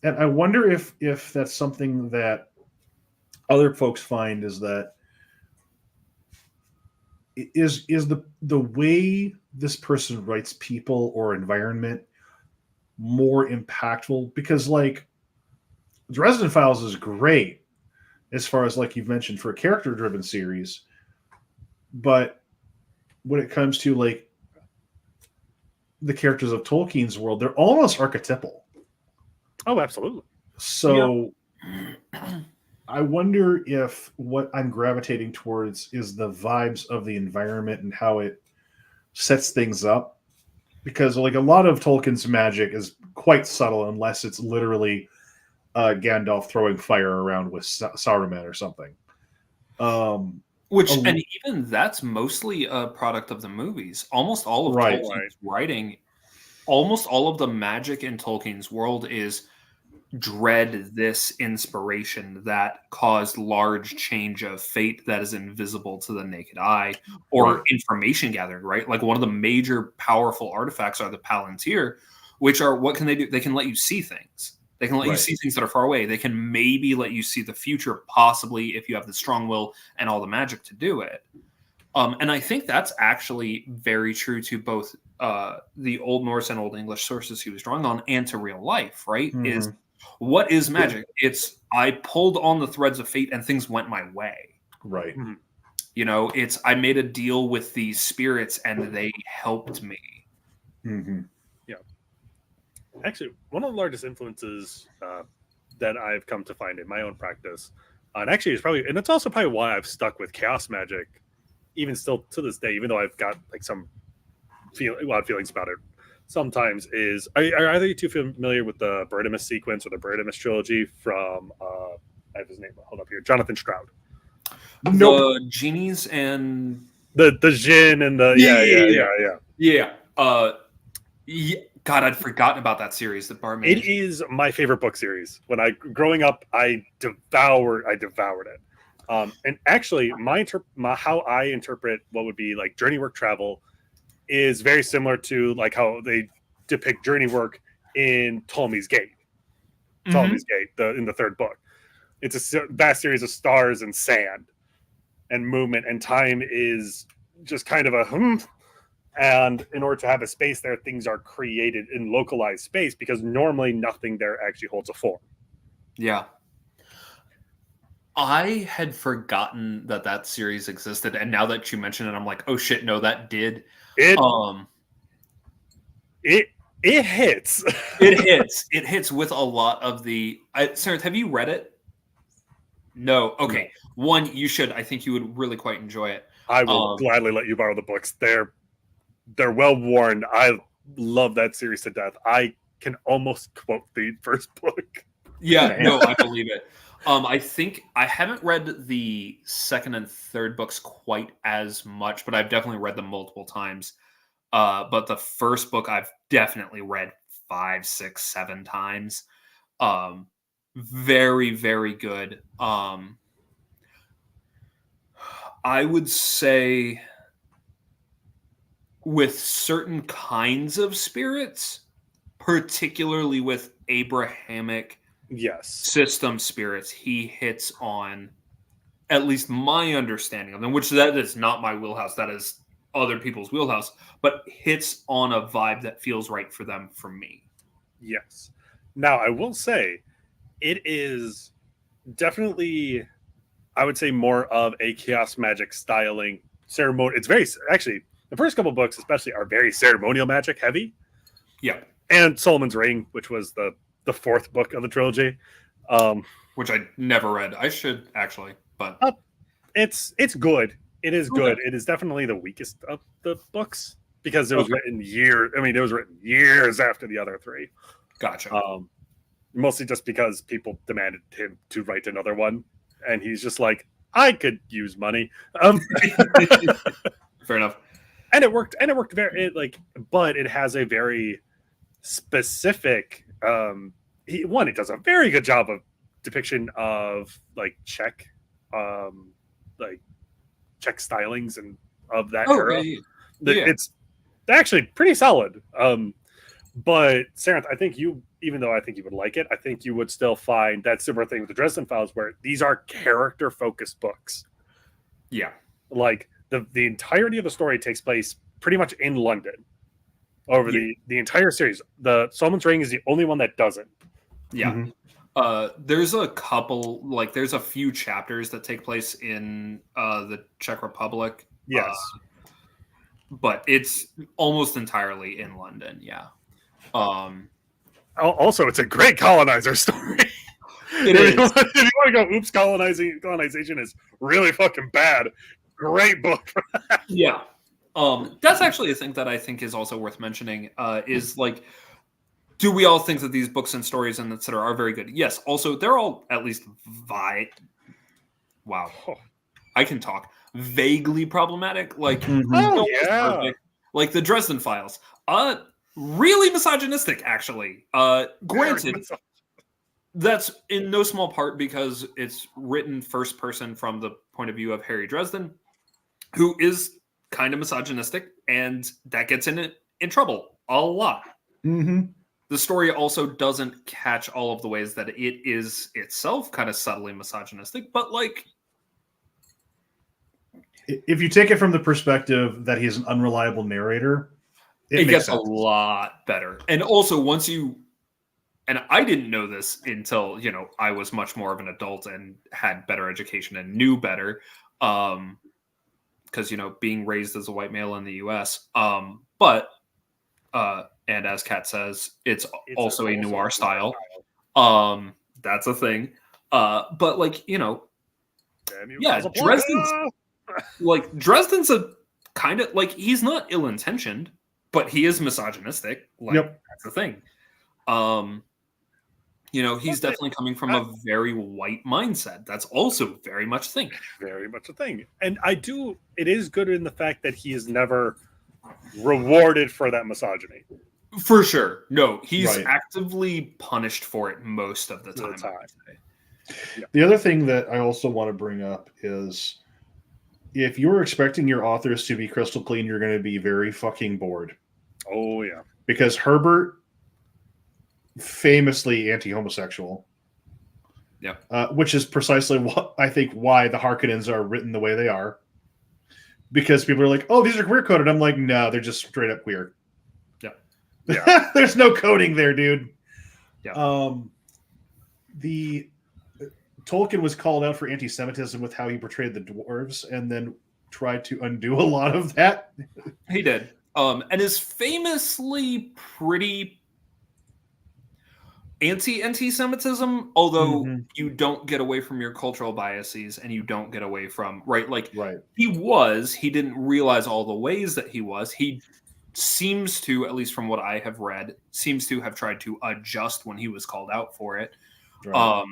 And I wonder if that's something that other folks find, is that is the way this person writes people or environment more impactful. Because like Dresden Files is great as far as, like you've mentioned, for a character driven series, but when it comes to like the characters of Tolkien's world, they're almost archetypal.
Oh, absolutely.
So I wonder if what I'm gravitating towards is the vibes of the environment and how it sets things up. Because like a lot of Tolkien's magic is quite subtle, unless it's literally Gandalf throwing fire around with Saruman or something.
And even that's mostly a product of the movies. Almost all of Tolkien's writing almost all of the magic in Tolkien's world is dread this inspiration that caused large change of fate that is invisible to the naked eye, or information gathering, right? Like one of the major powerful artifacts are the Palantir, which are, what can they do? They can let you see things. They can let you see things that are far away. They can maybe let you see the future, possibly, if you have the strong will and all the magic to do it. And I think that's actually very true to both the Old Norse and Old English sources he was drawing on, and to real life, right? Is what is magic? It's I pulled on the threads of fate and things went my way.
Right.
You know, it's I made a deal with these spirits and they helped me.
Yeah. Actually, one of the largest influences that I've come to find in my own practice, and actually it's also probably why I've stuck with chaos magic, even still to this day, even though I've got like some odd feelings about it sometimes, is are either you two familiar with the Bertimus sequence or the Bertimus trilogy from I have his name, hold up here, Jonathan Stroud?
The genies and
the Jinn and the
yeah. God, I'd forgotten about that series that Bart made.
It is my favorite book series. When growing up, I devoured it. And actually, how I interpret what would be like journey work travel is very similar to like how they depict journey work in Ptolemy's Gate. Ptolemy's Gate, in the third book. It's a vast series of stars and sand and movement, and time is just kind of a And in order to have a space there, things are created in localized space because normally nothing there actually holds a form.
Yeah. I had forgotten that series existed, and now that you mention it, I'm like, oh shit, no, that did.
It hits.
It hits with a lot of the. Sarenth, have you read it? No. Okay. No. One, you should. I think you would really quite enjoy it.
I will gladly let you borrow the books. They're well worn. I love that series to death. I can almost quote the first book.
Yeah, no, I believe it. I think I haven't read the second and third books quite as much, but I've definitely read them multiple times. But the first book I've definitely read 5, 6, 7 times. Very, very good. I would say with certain kinds of spirits, particularly with Abrahamic system spirits, he hits on, at least my understanding of them, which that is not my wheelhouse, that is other people's wheelhouse, but hits on a vibe that feels right for them, for me.
Yes. Now, I will say, it is definitely, I would say, more of a chaos magic styling ceremony. It's very, actually, the first couple books especially are very ceremonial magic heavy.
Yeah.
And Solomon's Ring, which was the fourth book of the trilogy.
Which I never read. I should, actually, but...
It's good. It is good. It is definitely the weakest of the books because it was written years after the other three.
Gotcha.
Mostly just because people demanded him to write another one, and he's just like, I could use money.
Fair enough.
And it worked. But it has a very specific. It does a very good job of depiction of Czech stylings and of that era. Yeah. It's actually pretty solid. But Sarenth, I think even though I think you would like it, I think you would still find that similar thing with the Dresden Files, where these are character-focused books.
Yeah.
Like the entirety of the story takes place pretty much in London over the entire series. The Solomon's Ring is the only one that doesn't.
Yeah. Mm-hmm. There's a couple, there's a few chapters that take place in the Czech Republic.
Yes.
But it's almost entirely in London. Yeah.
Also, it's a great colonizer story.
It is.
If you want to go, oops, colonization is really fucking bad. Great book for that.
Yeah. That's actually a thing that I think is also worth mentioning, is do we all think that these books and stories and et cetera are very good? Yes. Also, they're all at least I can talk. Vaguely problematic.
Perfect.
Like the Dresden Files. really misogynistic, actually. Granted, that's in no small part because it's written first person from the point of view of Harry Dresden, who is kind of misogynistic, and that gets in trouble a lot.
Mm-hmm.
The story also doesn't catch all of the ways that it is itself kind of subtly misogynistic, but like,
if you take it from the perspective that he's an unreliable narrator,
it gets a lot better. And also, once you, and I didn't know this until, you know, I was much more of an adult and had better education and knew better. Because, you know, being raised as a white male in the US. But and as Kat says, it's also a noir style. That's a thing. But like, you know, yeah, Dresden's a kind of like, he's not ill-intentioned, but he is misogynistic. Like, that's the thing. You know, he's definitely coming from a very white mindset. That's also very much a thing.
Very much a thing. And it is good in the fact that he is never rewarded for that misogyny.
For sure. No, he's actively punished for it most of the time.
Yeah. The other thing that I also want to bring up is if you're expecting your authors to be crystal clean, you're going to be very fucking bored.
Oh, yeah.
Because Herbert, famously anti-homosexual.
Yeah.
Which is precisely what I think why the Harkonnens are written the way they are. Because people are like, oh, these are queer coded. I'm like, no, they're just straight up queer.
Yeah.
There's no coding there, dude.
Yeah.
Tolkien was called out for anti-Semitism with how he portrayed the dwarves and then tried to undo a lot of that.
He did. And is famously pretty anti-Semitism, although you don't get away from your cultural biases and you don't get away from, he didn't realize all the ways that he was. He seems to, at least from what I have read, seems to have tried to adjust when he was called out for it.
Right.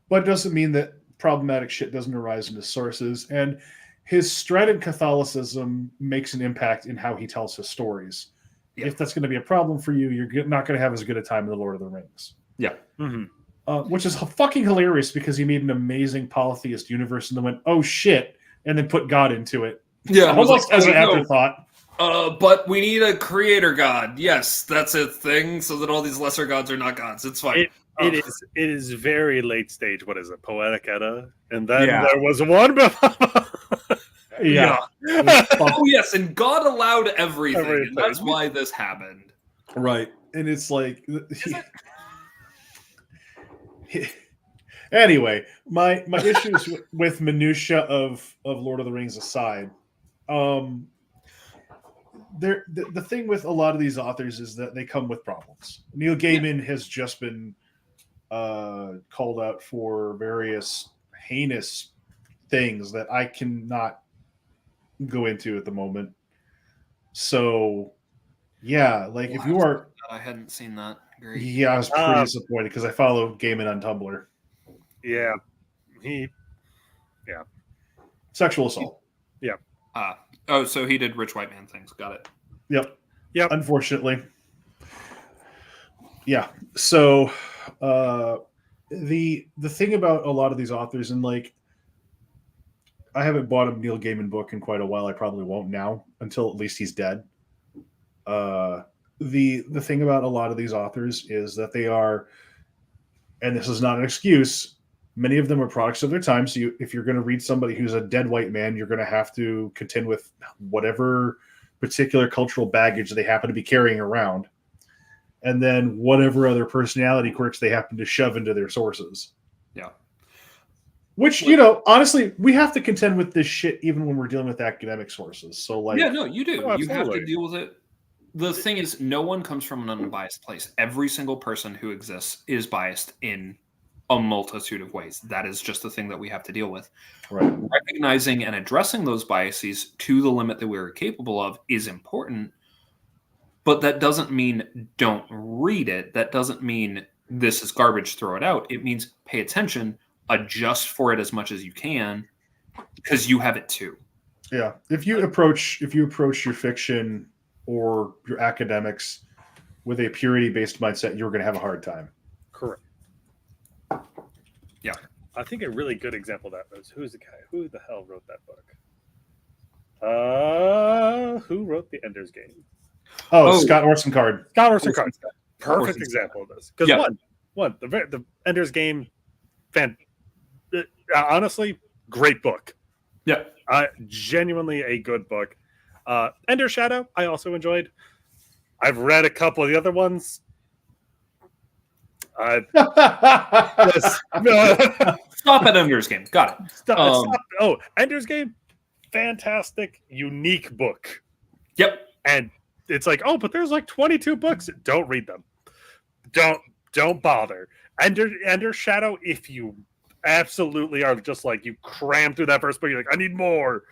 But it doesn't mean that problematic shit doesn't arise in his sources. And his strident Catholicism makes an impact in how he tells his stories. Yeah. If that's going to be a problem for you, you're not going to have as good a time in The Lord of the Rings.
Yeah.
Which is fucking hilarious because he made an amazing polytheist universe and then went, oh shit, and then put God into it.
Yeah.
Almost as an afterthought.
But we need a creator god. Yes, that's a thing, so that all these lesser gods are not gods. It's fine.
It is very late stage. What is it? Poetic Edda? And then there was one before.
Yeah.
Oh, yes, and God allowed everything. And that's why this happened.
Right. And it's like... Anyway, my issues with minutia of Lord of the Rings aside, the thing with a lot of these authors is that they come with problems. Neil Gaiman has just been called out for various heinous things that I cannot go into at the moment. So, yeah, like if you are...
I hadn't seen that. Great.
Yeah, I was pretty disappointed because I follow Gaiman on Tumblr.
Yeah.
Sexual assault.
Yeah.
So he did rich white man things. Got it.
Yep. Unfortunately. Yeah. So the thing about a lot of these authors, and like I haven't bought a Neil Gaiman book in quite a while. I probably won't now until at least he's dead. The thing about a lot of these authors is that they are, and this is not an excuse, many of them are products of their time. So if you're going to read somebody who's a dead white man, you're going to have to contend with whatever particular cultural baggage they happen to be carrying around. And then whatever other personality quirks they happen to shove into their sources.
Yeah.
Which, you know, honestly, we have to contend with this shit even when we're dealing with academic sources. So, like...
Yeah, no, you do. You have to deal with it. The thing is, no one comes from an unbiased place. Every single person who exists is biased in a multitude of ways. That is just the thing that we have to deal with.
Right.
Recognizing and addressing those biases to the limit that we're capable of is important, but that doesn't mean don't read it. That doesn't mean this is garbage, throw it out. It means pay attention, adjust for it as much as you can, because you have it too.
Yeah. If you approach your fiction or your academics with a purity-based mindset, you're going to have a hard time.
Correct.
Yeah.
I think a really good example of that was who the hell wrote that book? Who wrote the Ender's Game?
Oh, Scott Orson Card.
Scott Orson Card. Perfect
Orson
example of this. Because the Ender's Game, honestly, great book.
Yeah.
Genuinely a good book. Ender Shadow, I also enjoyed. I've read a couple of the other ones.
Stop at Ender's Game. Got it.
Stop. Oh, Ender's Game, fantastic, unique book.
Yep.
And it's like, oh, but there's like 22 books. Don't read them. Don't bother. Ender Shadow, if you absolutely are just like you cram through that first book, you're like, I need more.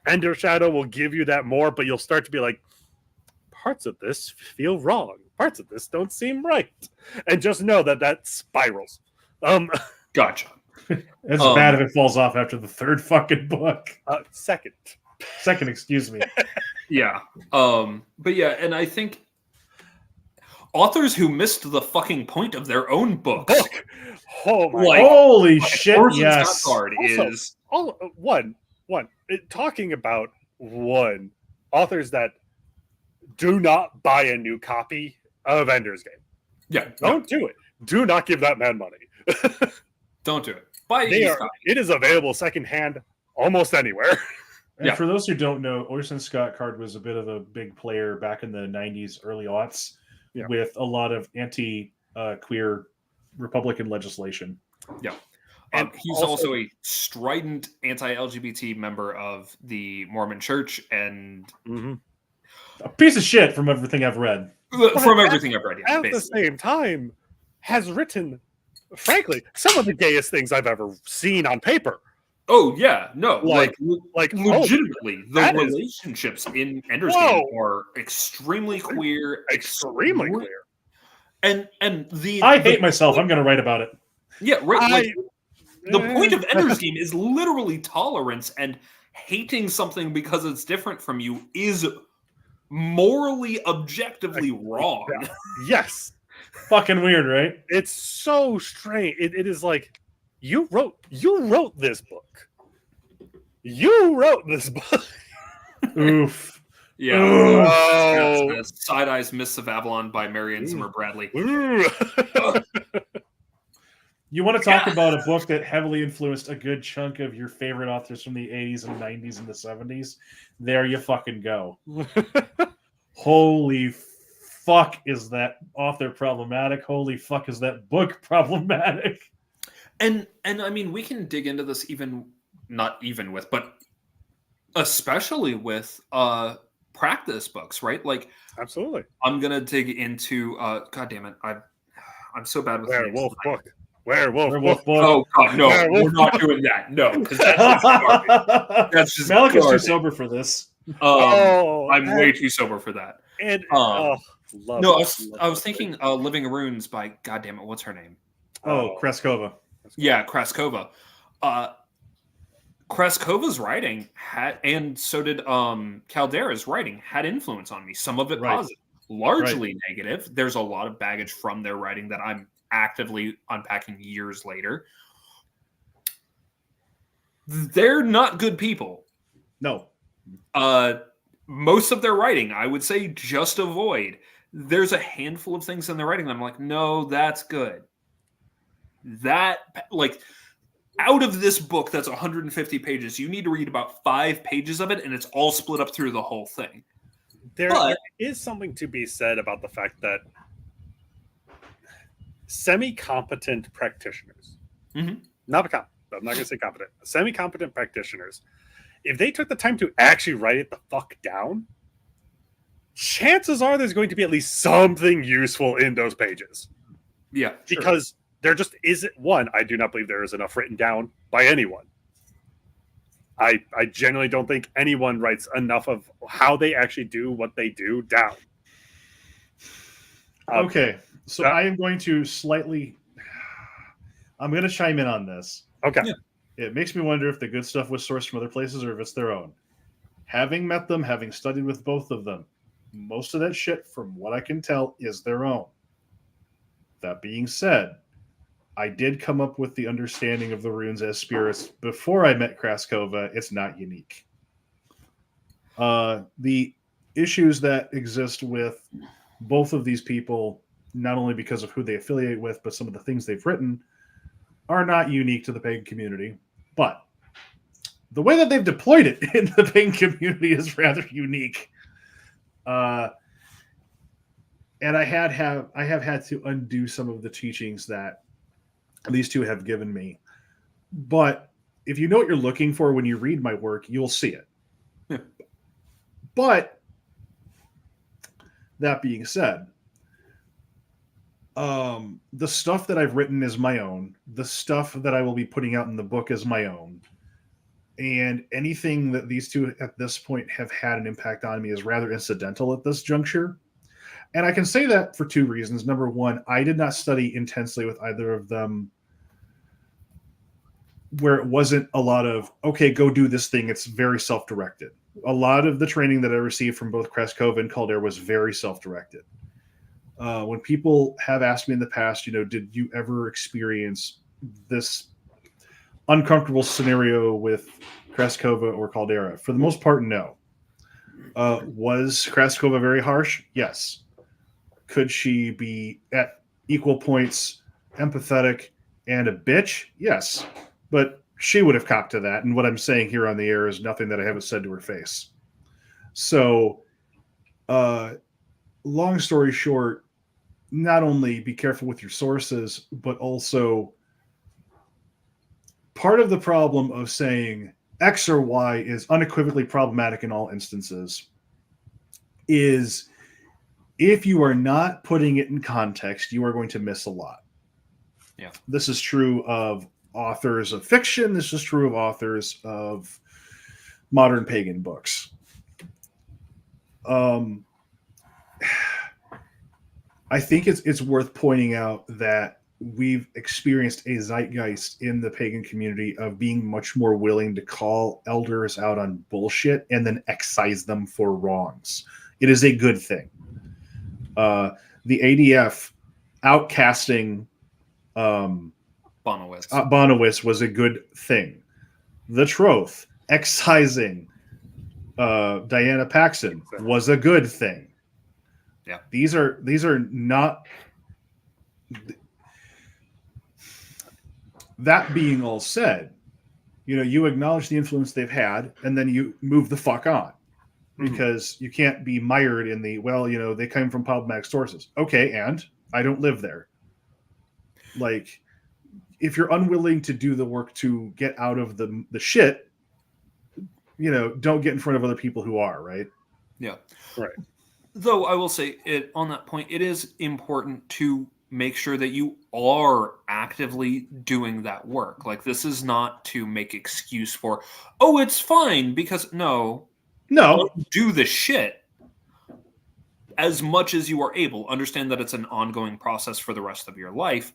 Ender Shadow will give you that more, but you'll start to be like, parts of this feel wrong. Parts of this don't seem right. And just know that spirals.
Gotcha.
It's bad if it falls off after the third fucking book.
Second,
excuse me.
Yeah. But yeah, and I think authors who missed the fucking point of their own books.
Oh my!
Holy shit! Yes.
Card is
talking about authors that do not buy a new copy of Ender's Game.
Yeah.
Don't do it. Do not give that man money.
Don't do it. Buy
it is available secondhand almost anywhere.
And for those who don't know, Orson Scott Card was a bit of a big player back in the 90s, early aughts, with a lot of anti-queer Republican legislation.
Yeah. And he's also a strident anti-LGBT member of the Mormon Church and
a piece of shit from everything I've read.
From everything I've read,
at the same time, has written, frankly, some of the gayest things I've ever seen on paper.
Oh yeah, no, like
legitimately,
the relationships in Ender's Game are extremely queer,
extremely queer.
And
I hate myself. I'm going to write about it.
Yeah, right. The point of Ender's Game is literally tolerance, and hating something because it's different from you is morally, objectively wrong.
Yes.
Fucking weird, right?
It's so strange. It is like you wrote this book. You wrote this book.
Oof.
Yeah. Oh. Side Eyes Mists of Avalon by Marion Zimmer Bradley.
You want to talk about a book that heavily influenced a good chunk of your favorite authors from the 80s and 90s and the 70s? There you fucking go. Holy fuck, is that author problematic? Holy fuck, is that book problematic?
And I mean, we can dig into this but especially with practice books, right? Like,
absolutely.
I'm gonna dig into God damn it, I'm so bad with
Werewolf book.
Werewolf book.
Oh god, no, we're not doing that. No, because that's just
Maleck is too sober for this.
I'm way too sober for that.
And
I was thinking Living Runes by goddamn it, what's her name?
Kraskova.
Yeah, Kraskova. Kraskova's writing had, and so did Caldera's writing, had influence on me. Some of it positive, largely negative. There's a lot of baggage from their writing that I'm actively unpacking years later. They're not good people.
No.
Most of their writing, I would say, just avoid. There's a handful of things in their writing that I'm like, no, that's good. That, like, out of this book that's 150 pages, you need to read about 5 pages of it, and it's all split up through the whole thing.
There is something to be said about the fact that semi-competent practitioners, I'm not going to say competent, semi-competent practitioners, if they took the time to actually write it the fuck down, chances are there's going to be at least something useful in those pages.
Yeah.
Because there just isn't one. I do not believe there is enough written down by anyone. I genuinely don't think anyone writes enough of how they actually do what they do down.
Okay. So I am going to I'm going to chime in on this.
Okay.
Yeah. It makes me wonder if the good stuff was sourced from other places or if it's their own. Having met them, having studied with both of them, most of that shit, from what I can tell, is their own. That being said, I did come up with the understanding of the runes as spirits before I met Kraskova. It's not unique. The issues that exist with both of these people, not only because of who they affiliate with, but some of the things they've written, are not unique to the pagan community. But the way that they've deployed it in the pagan community is rather unique. And I have had to undo some of the teachings that these two have given me. But if you know what you're looking for when you read my work, you'll see it.
Yeah.
But that being said, the stuff that I've written is my own. The stuff that I will be putting out in the book is my own. And anything that these two at this point have had an impact on me is rather incidental at this juncture. And I can say that for two reasons. Number one, I did not study intensely with either of them where it wasn't a lot of, okay, go do this thing. It's very self-directed. A lot of the training that I received from both Kraskova and Caldera was very self-directed. When people have asked me in the past, did you ever experience this uncomfortable scenario with Kraskova or Caldera? For the most part, no. Was Kraskova very harsh? Yes. Could she be at equal points empathetic and a bitch? Yes. But she would have copped to that. And what I'm saying here on the air is nothing that I haven't said to her face. So, long story short, not only be careful with your sources, but also part of the problem of saying X or Y is unequivocally problematic in all instances is if you are not putting it in context, you are going to miss a lot.
Yeah.
This is true of authors of fiction. This is true of authors of modern pagan books. I think it's worth pointing out that we've experienced a zeitgeist in the pagan community of being much more willing to call elders out on bullshit and then excise them for wrongs. It is a good thing. The ADF outcasting Bonowitz was a good thing. The Troth excising Diana Paxson was a good thing.
Yeah.
These are not. That being all said, you acknowledge the influence they've had, and then you move the fuck on, because you can't be mired in the, they come from problematic sources. Okay, and I don't live there. Like, if you're unwilling to do the work to get out of the shit, don't get in front of other people who are, right?
Yeah.
Right.
Though I will say it on that point, it is important to make sure that you are actively doing that work. Like, this is not to make excuse for, oh, it's fine, because no, do the shit as much as you are able. Understand that it's an ongoing process for the rest of your life,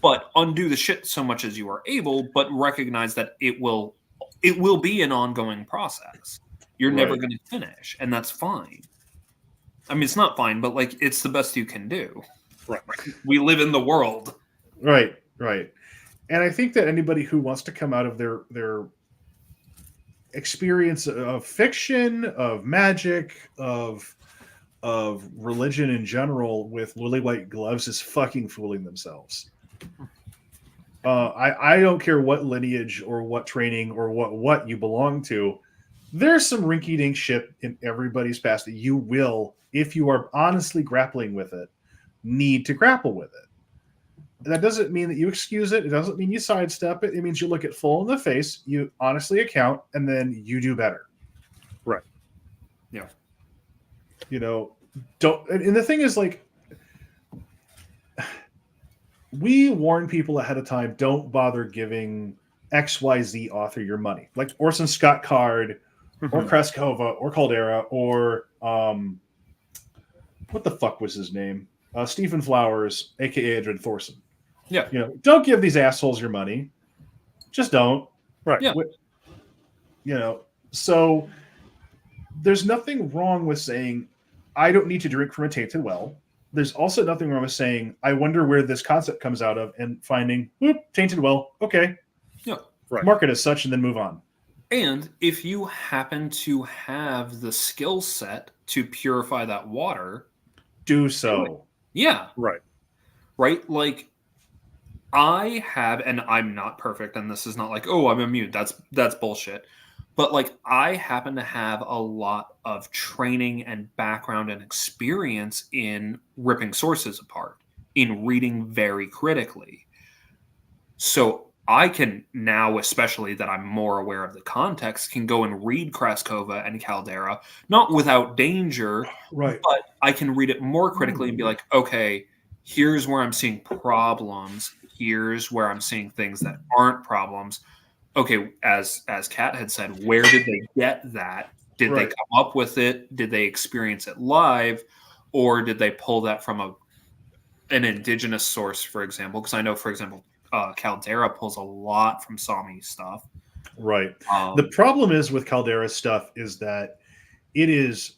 but undo the shit so much as you are able, but recognize that it will be an ongoing process. You're never going to finish, and that's fine. I mean, it's not fine, but it's the best you can do.
Right.
We live in the world.
Right. And I think that anybody who wants to come out of their experience of fiction, of magic, of religion in general with lily white gloves is fucking fooling themselves. I don't care what lineage or what training or what you belong to. There's some rinky-dink shit in everybody's past that you will, if you are honestly grappling with it, need to grapple with it. And that doesn't mean that you excuse it. It doesn't mean you sidestep it. It means you look it full in the face, you honestly account, and then you do better.
Right.
Yeah.
Don't. And the thing is, we warn people ahead of time, don't bother giving XYZ author your money. Like Orson Scott Card, or Kraskova, or Caldera, or what the fuck was his name? Stephen Flowers, aka Edred Thorson.
Yeah.
Don't give these assholes your money. Just don't.
Right.
Yeah.
So there's nothing wrong with saying, I don't need to drink from a tainted well. There's also nothing wrong with saying, I wonder where this concept comes out of, and finding, whoop, tainted well, okay.
Yeah.
Right.
Mark it as such and then move on.
And if you happen to have the skill set to purify that water,
do so.
Yeah.
Right.
Right? Like, I have, and I'm not perfect, and this is not like, oh, I'm immune. That's bullshit. But like, I happen to have a lot of training and background and experience in ripping sources apart, in reading very critically. So I can now, especially that I'm more aware of the context, can go and read Kraskova and Caldera, not without danger,
right?
But I can read it more critically and be like, okay, here's where I'm seeing problems. Here's where I'm seeing things that aren't problems. Okay, as Kat had said, where did they get that? Did they come up with it? Did they experience it live? Or did they pull that from an indigenous source, for example? Because I know, for example, Caldera pulls a lot from Sami stuff.
Right. The problem is with Caldera stuff is that it is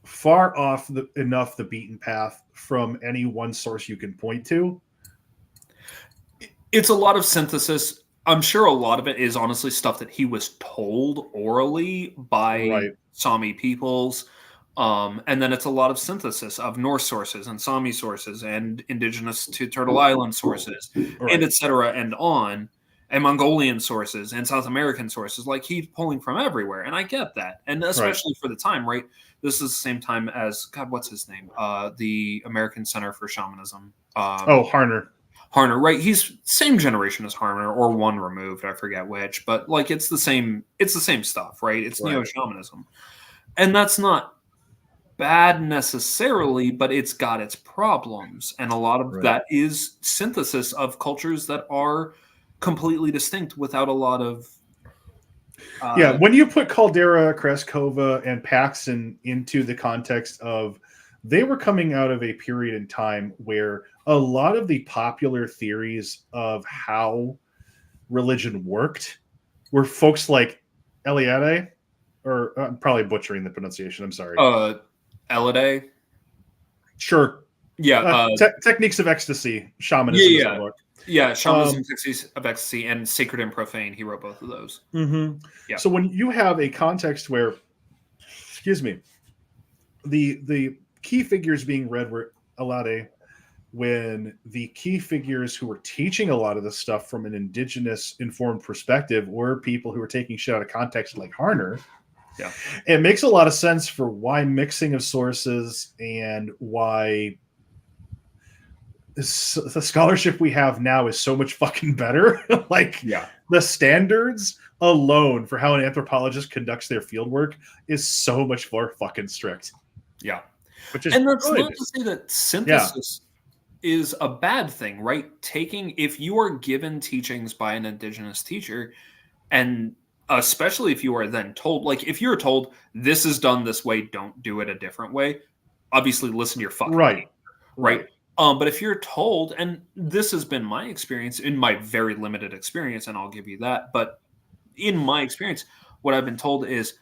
far off enough the beaten path from any one source you can point to.
It's a lot of synthesis. I'm sure a lot of it is honestly stuff that he was told orally by Sami peoples. And then it's a lot of synthesis of Norse sources and Sami sources and indigenous to Turtle Island sources and et cetera and on, and Mongolian sources and South American sources. Like, he's pulling from everywhere. And I get that. And especially for the time, right? This is the same time as, God, what's his name? The American Center for Shamanism.
Harner.
Harner, right? He's same generation as Harner, or one removed, I forget which, but like it's the same stuff, right? It's neo-shamanism. And that's not bad necessarily, but it's got its problems. And a lot of that is synthesis of cultures that are completely distinct without a lot of
when you put Caldera, Kraskova, and Paxson into the context of they were coming out of a period in time where a lot of the popular theories of how religion worked were folks like Eliade, or I'm probably butchering the pronunciation. I'm sorry.
Eliade?
Sure.
Yeah.
Techniques of Ecstasy, Shamanism.
Yeah, Shamanism, Techniques of Ecstasy, and Sacred and Profane. He wrote both of those.
Mm-hmm. Yeah. So when you have a context where, the key figures being read were Eliade, when the key figures who were teaching a lot of this stuff from an indigenous informed perspective were people who were taking shit out of context like Harner.
Yeah.
It makes a lot of sense for why mixing of sources and why the scholarship we have now is so much fucking better. The standards alone for how an anthropologist conducts their fieldwork is so much more fucking strict.
Yeah.
Which is
and that's not to say that synthesis is a bad thing, right? If you are given teachings by an indigenous teacher, and especially if you are then told, like if you're told this is done this way, don't do it a different way, obviously listen to your fucking right? But if you're told, and this has been my experience, in my very limited experience, and I'll give you that, but in my experience, what I've been told is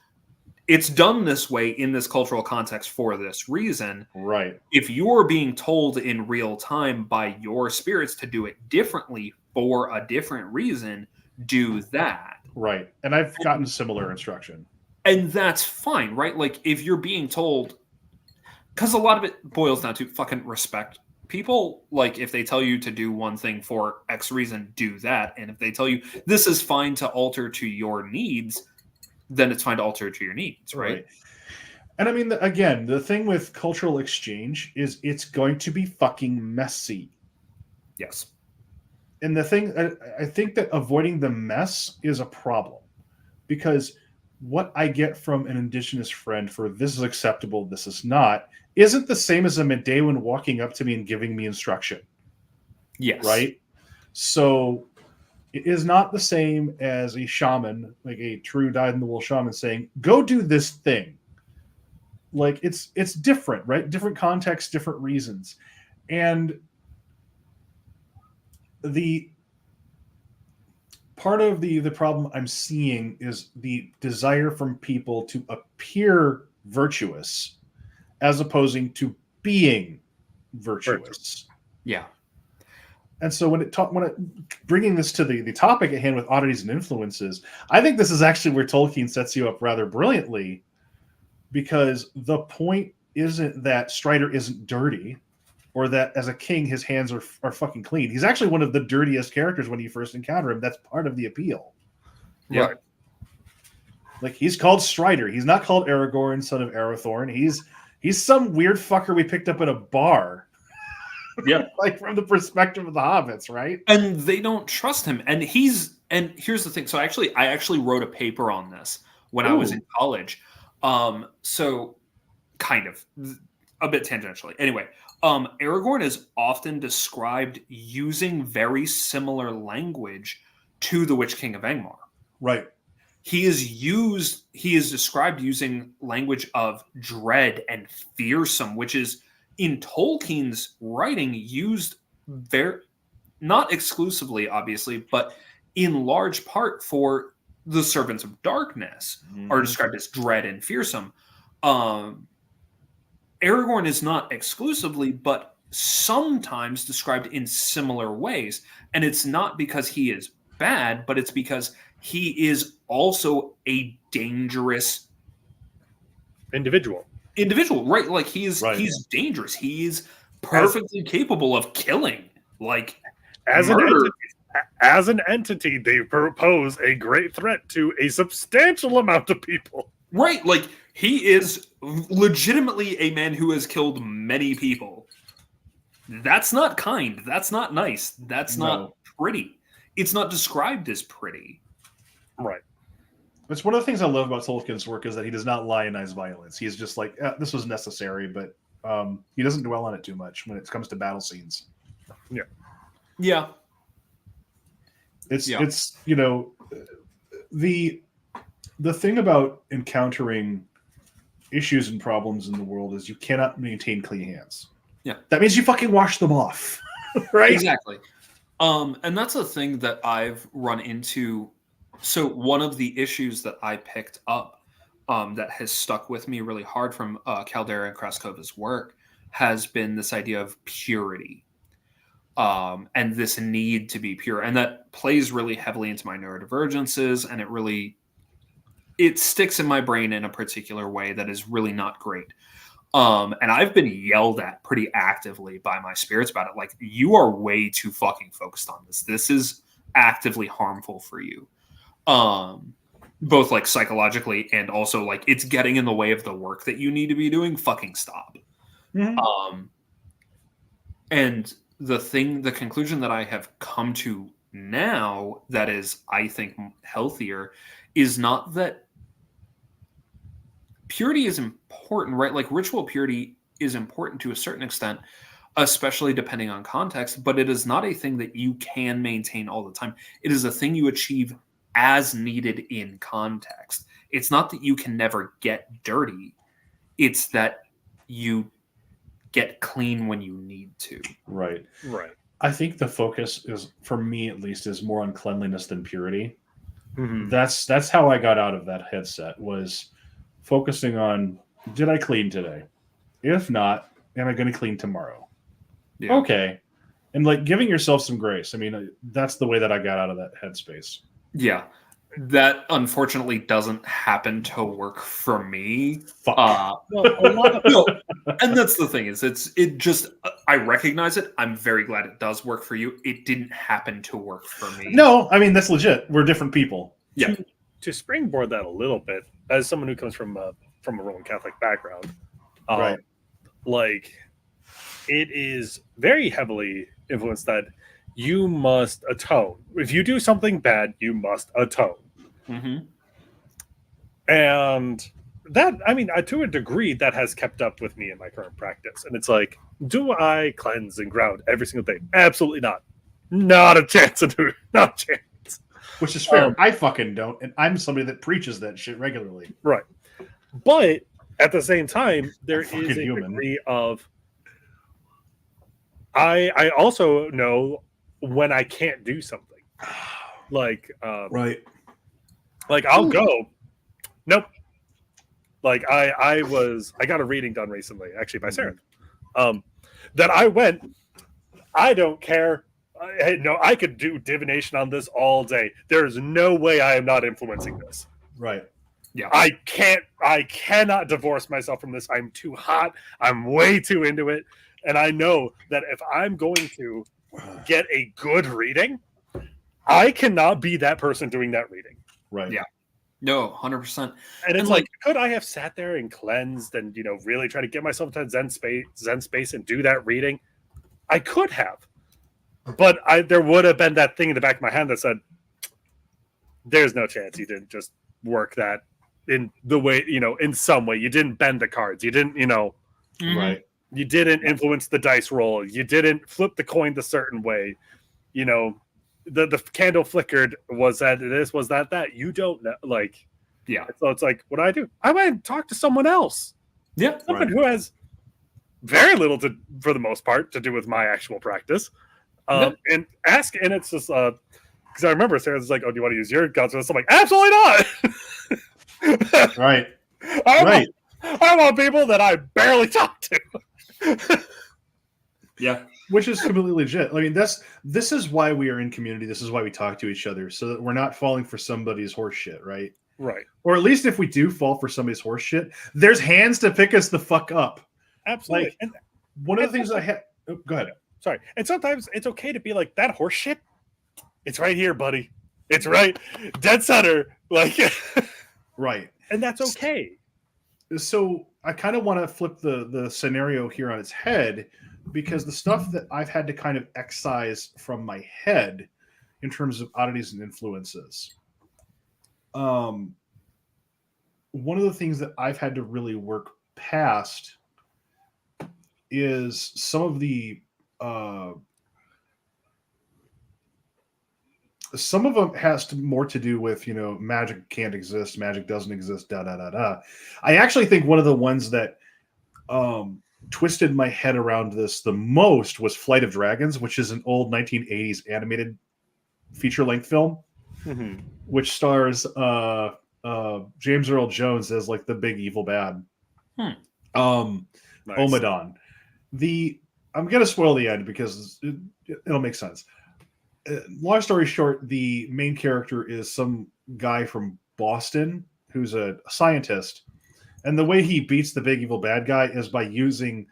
it's done this way in this cultural context for this reason.
Right.
If you're being told in real time by your spirits to do it differently for a different reason, do that.
Right. And I've gotten similar instruction.
And that's fine, right? Like if you're being told, because a lot of it boils down to fucking respect. People, like if they tell you to do one thing for X reason, do that. And if they tell you this is fine to alter to your needs, then it's fine to alter to your needs, right?
And I mean, again, the thing with cultural exchange is it's going to be fucking messy.
Yes.
And the thing, I think that avoiding the mess is a problem, because what I get from an indigenous friend for this is acceptable, this is not, isn't the same as a Medewan walking up to me and giving me instruction.
Yes.
Right? So it is not the same as a shaman, like a true dyed-in-the-wool shaman saying, go do this thing. Like it's different, right? Different context, different reasons. And the part of the problem I'm seeing is the desire from people to appear virtuous as opposing to being virtuous.
Yeah.
And so when bringing this to the topic at hand with oddities and influences, I think this is actually where Tolkien sets you up rather brilliantly, because the point isn't that Strider isn't dirty, or that as a king his hands are fucking clean. He's actually one of the dirtiest characters when you first encounter him. That's part of the appeal.
Yeah.
Right.
Like, he's called Strider. He's not called Aragorn, son of Arathorn. He's some weird fucker we picked up at a bar.
Yeah.
Like, from the perspective of the hobbits, right?
And they don't trust him. And here's the thing. So I actually wrote a paper on this when I was in college. So kind of a bit tangentially. Anyway, Aragorn is often described using very similar language to the Witch King of Angmar.
Right.
He is described using language of dread and fearsome, which is in Tolkien's writing used very, not exclusively, obviously, but in large part for the servants of darkness are described as dread and fearsome. Aragorn is not exclusively, but sometimes described in similar ways. And it's not because he is bad, but it's because he is also a dangerous
individual,
right? Like, he's dangerous. He is perfectly capable of killing. Like,
as an entity, they pose a great threat to a substantial amount of people.
Right, like, he is legitimately a man who has killed many people. That's not kind. That's not nice. That's not pretty. It's not described as pretty.
Right.
It's one of the things I love about Tolkien's work is that he does not lionize violence. He's just like, this was necessary, but he doesn't dwell on it too much when it comes to battle scenes.
Yeah.
Yeah.
It's you know, the thing about encountering issues and problems in the world is you cannot maintain clean hands.
Yeah.
That means you fucking wash them off. Right?
Exactly. And that's a thing that I've run into. So one of the issues that I picked up that has stuck with me really hard from Caldera and Kraskova's work has been this idea of purity. And this need to be pure. And that plays really heavily into my neurodivergences, and it sticks in my brain in a particular way that is really not great. And I've been yelled at pretty actively by my spirits about it. Like, you are way too fucking focused on this. This is actively harmful for you. Both like psychologically and also like it's getting in the way of the work that you need to be doing. Fucking stop. Mm-hmm. And the conclusion that I have come to now that is, I think, healthier is not that purity is important, right? Like, ritual purity is important to a certain extent, especially depending on context, but it is not a thing that you can maintain all the time. It is a thing you achieve as needed in context. It's not that you can never get dirty. It's that you get clean when you need to.
Right.
Right.
I think the focus is, for me at least, is more on cleanliness than purity.
Mm-hmm.
That's how I got out of that headset, was focusing on, did I clean today? If not, am I going to clean tomorrow? Yeah. Okay. And like giving yourself some grace. I mean, that's the way that I got out of that headspace.
Yeah. That unfortunately doesn't happen to work for me. And that's the thing is, I recognize it. I'm very glad it does work for you. It didn't happen to work for me.
No, I mean, that's legit. We're different people.
Yeah.
To springboard that a little bit, as someone who comes from a Roman Catholic background,
right?
Like, it is very heavily influenced that you must atone. If you do something bad, you must atone.
Mm-hmm.
And that, I mean, to a degree, that has kept up with me in my current practice. And it's like, do I cleanse and ground every single day? Absolutely not. Not a chance to do it. Not a chance.
Which is fair. I fucking don't. And I'm somebody that preaches that shit regularly.
Right. But at the same time, there is a degree of, I also know when I can't do something. Like,
right.
Like, I'll go, nope, Like I got a reading done recently, actually by Sarenth. That I don't care. I could do divination on this all day. There's no way I am not influencing this.
Right.
Yeah.
I cannot divorce myself from this. I'm too hot. I'm way too into it. And I know that if I'm going to get a good reading, I cannot be that person doing that reading.
Right.
Yeah. No, 100%.
And it's like, could I have sat there and cleansed and, really try to get myself to Zen space and do that reading? I could have. But there would have been that thing in the back of my hand that said, there's no chance you didn't just work that in the way, in some way. You didn't bend the cards. You didn't,
Right.
You didn't influence the dice roll. You didn't flip the coin the certain way. The candle flickered. Was that this? Was that? You don't know. Like,
yeah.
So it's like, what do? I went and talk to someone else.
Yeah.
Someone who has very little for the most part, to do with my actual practice. And ask, and it's just because I remember Sarah's like, "Oh, do you want to use your guns?" I'm like, "Absolutely not."
Right.
I want people that I barely talk to.
Yeah.
Which is completely legit. I mean, this is why we are in community. This is why we talk to each other, so that we're not falling for somebody's horse shit, right?
Right.
Or at least if we do fall for somebody's horse shit, there's hands to pick us the fuck up.
Absolutely.
Like, one of the things I had. Oh, go ahead.
Sorry. And sometimes it's okay to be like, that horse shit, it's right here, buddy. It's right dead center. Like,
right.
And that's okay.
So I kind of want to flip the scenario here on its head, because the stuff that I've had to kind of excise from my head in terms of oddities and influences. One of the things that I've had to really work past is some of the some of them has more to do with, magic can't exist, magic doesn't exist, da da da da. I actually think one of the ones that twisted my head around this the most was Flight of Dragons, which is an old 1980s animated feature-length film, which stars James Earl Jones as like the big evil bad.
Nice.
Omadon. I'm gonna spoil the end because it'll make sense. Long story short, the main character is some guy from Boston who's a scientist, and the way he beats the big evil bad guy is by using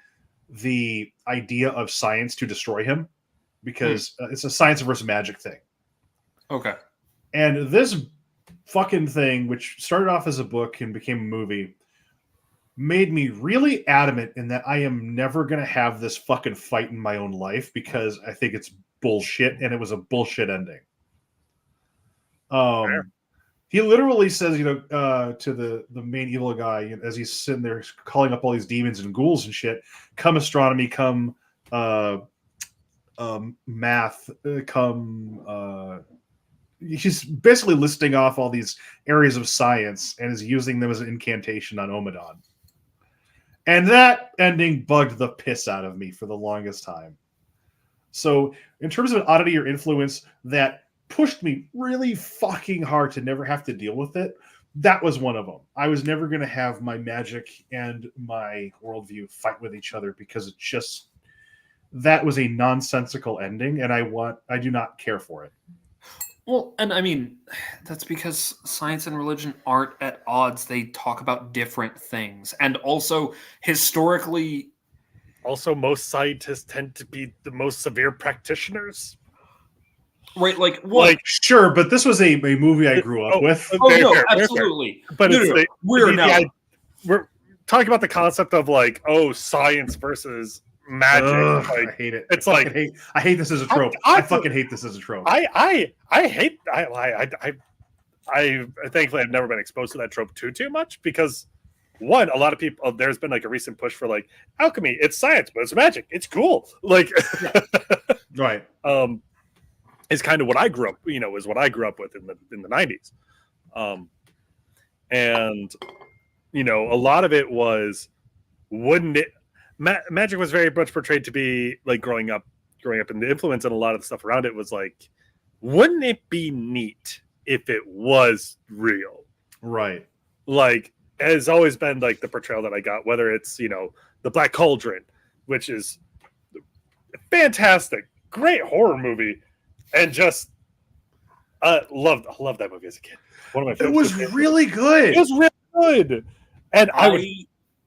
the idea of science to destroy him, because it's a science versus magic thing.
Okay.
And this fucking thing, which started off as a book and became a movie, made me really adamant in that I am never going to have this fucking fight in my own life, because I think it's bullshit, and it was a bullshit ending. He literally says, to the main evil guy, as he's sitting there calling up all these demons and ghouls and shit, come astronomy, come math, come... he's basically listing off all these areas of science and is using them as an incantation on Omadon. And that ending bugged the piss out of me for the longest time. So in terms of an oddity or influence that pushed me really fucking hard to never have to deal with it, that was one of them. I was never going to have my magic and my worldview fight with each other, because it just, that was a nonsensical ending, and I do not care for it.
Well, and I mean, that's because science and religion aren't at odds. They talk about different things. And also, historically...
Also, most scientists tend to be the most severe practitioners.
Right, like... What?
Like, sure, but this was a movie I grew up with.
Oh, no, absolutely.
But
we're
talking about the concept of, like, science versus... magic.
I hate it.
It's
I hate this as a trope. I fucking hate this as a trope.
I thankfully I've never been exposed to that trope too much, because one, a lot of people, there's been like a recent push for like alchemy. It's science, but it's magic. It's cool. Like,
right.
Is kind of what I grew up, is what I grew up with in the 90s. And a lot of it was, wouldn't it? Magic was very much portrayed to be like growing up, and the influence and a lot of the stuff around it was like, wouldn't it be neat if it was real?
Right.
Like, has always been like the portrayal that I got, whether it's, you know, the Black Cauldron, which is fantastic, great horror movie, and just loved that movie as a kid. One of my
It
favorites.
was really good.
It was really good, and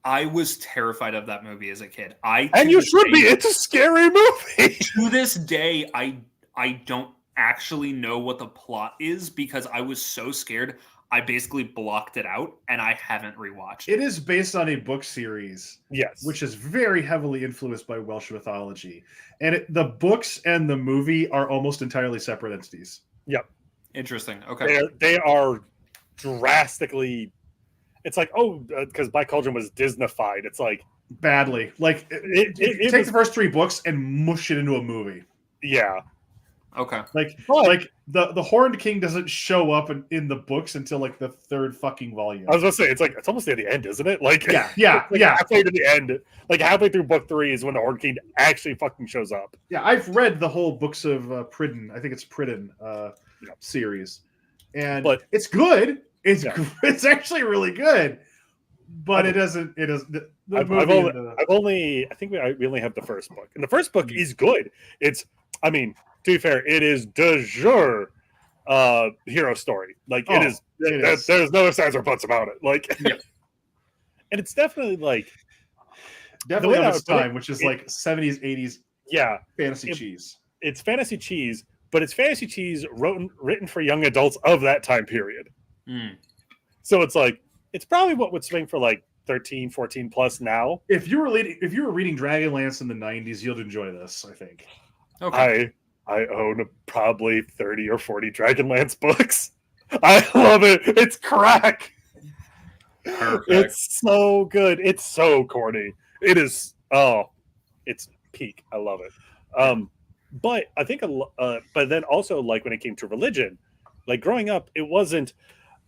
I was terrified of that movie as a kid.
And you should be. It's a scary movie.
To this day, I don't actually know what the plot is because I was so scared. I basically blocked it out, and I haven't rewatched it.
It is based on a book series,
yes,
which is very heavily influenced by Welsh mythology, and the books and the movie are almost entirely separate entities.
Yep.
Interesting. Okay.
They are drastically. It's like, because Black Cauldron was Disneyfied. It's like
badly. Like it take the first 3 books and mush it into a movie.
Yeah.
Okay.
Like the Horned King doesn't show up in the books until like the 3rd fucking volume.
I was gonna say it's almost near the end, isn't it? Like
yeah.
Halfway to the end, like halfway through book 3 is when the Horned King actually fucking shows up.
Yeah, I've read the whole books of Pridden. I think it's Pridden series, but it's good. It's actually really good, but it doesn't. It doesn't. I think we only have the first book, and the first book is good. It's, I mean, to be fair, it is de jure hero story. Like it is. There's no ifs, ands, or buts about it. Like, and it's definitely on its time, which is like 70s, 80s.
Yeah,
fantasy cheese.
It's fantasy cheese, but it's fantasy cheese written for young adults of that time period. So it's like, it's probably what would swing for like 13, 14 plus now.
If you were reading Dragonlance in the 90s, you'll enjoy this, I think.
Okay. I own probably 30 or 40 Dragonlance books. I love it. It's crack.
Perfect.
It's so good. It's so corny. It is. Oh, it's peak. I love it. But I think, but then also, like, when it came to religion, like growing up, it wasn't,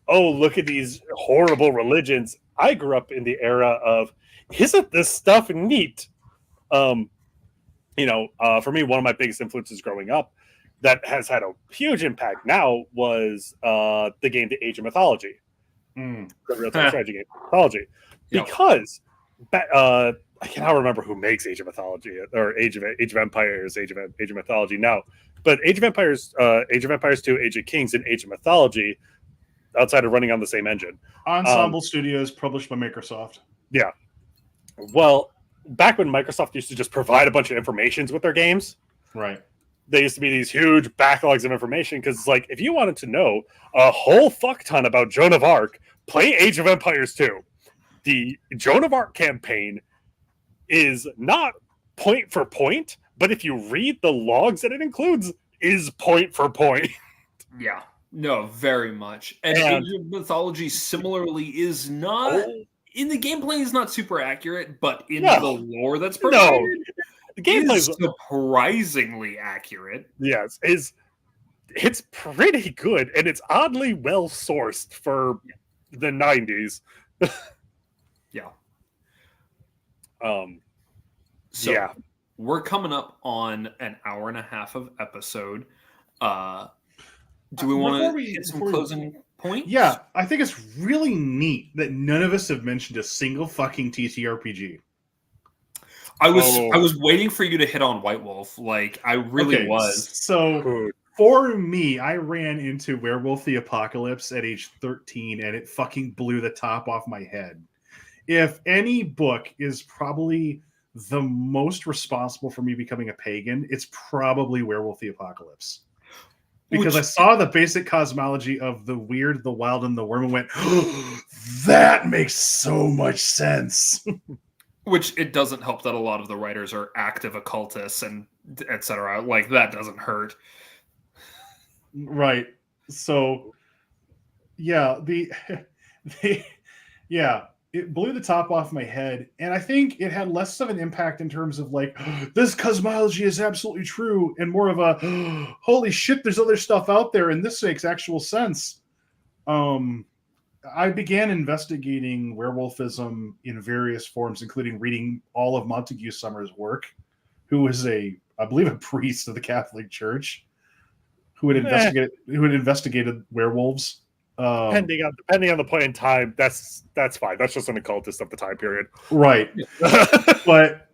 oh, look at these horrible religions. I grew up in the era of, isn't this stuff neat? For me, one of my biggest influences growing up that has had a huge impact now was the game The Age of Mythology. The real-time strategy game, Mythology. Because I cannot remember who makes Age of Mythology or Age of Empires, Age of Mythology now. But Age of Empires 2, Age of Kings, and Age of Mythology, outside of running on the same engine.
Ensemble Studios, published by Microsoft.
Yeah. Well, back when Microsoft used to just provide a bunch of informations with their games,
right?
They used to be these huge backlogs of information because, like, if you wanted to know a whole fuck ton about Joan of Arc, play Age of Empires 2. The Joan of Arc campaign is not point for point, but if you read the logs that it includes, is point for point.
Yeah. No, very much. And Age of Mythology similarly is not in the gameplay is not super accurate, but in the lore that's provided,
the gameplay
is surprisingly accurate.
Yes, it's pretty good, and it's oddly well sourced for the 90s.
So we're coming up on an hour and a half of episode. Do we want to get some closing points?
Yeah, I think it's really neat that none of us have mentioned a single fucking TTRPG.
I was waiting for you to hit on White Wolf. Like, I really was.
So for me, I ran into Werewolf the Apocalypse at age 13, and it fucking blew the top off my head. If any book is probably the most responsible for me becoming a pagan, it's probably Werewolf the Apocalypse. Because I saw the basic cosmology of the weird, the wild, and the worm and went, oh, that makes so much sense.
Which it doesn't help that a lot of the writers are active occultists and etc. Like, that doesn't hurt.
Right. So, yeah, it blew the top off my head. And I think it had less of an impact in terms of like, this cosmology is absolutely true, and more of a, holy shit, there's other stuff out there, and this makes actual sense. I began investigating werewolfism in various forms, including reading all of Montague Summers' work, who was I believe a priest of the Catholic Church, who had investigated werewolves.
Depending on the point in time, that's fine. That's just an occultist of the time period.
Right. But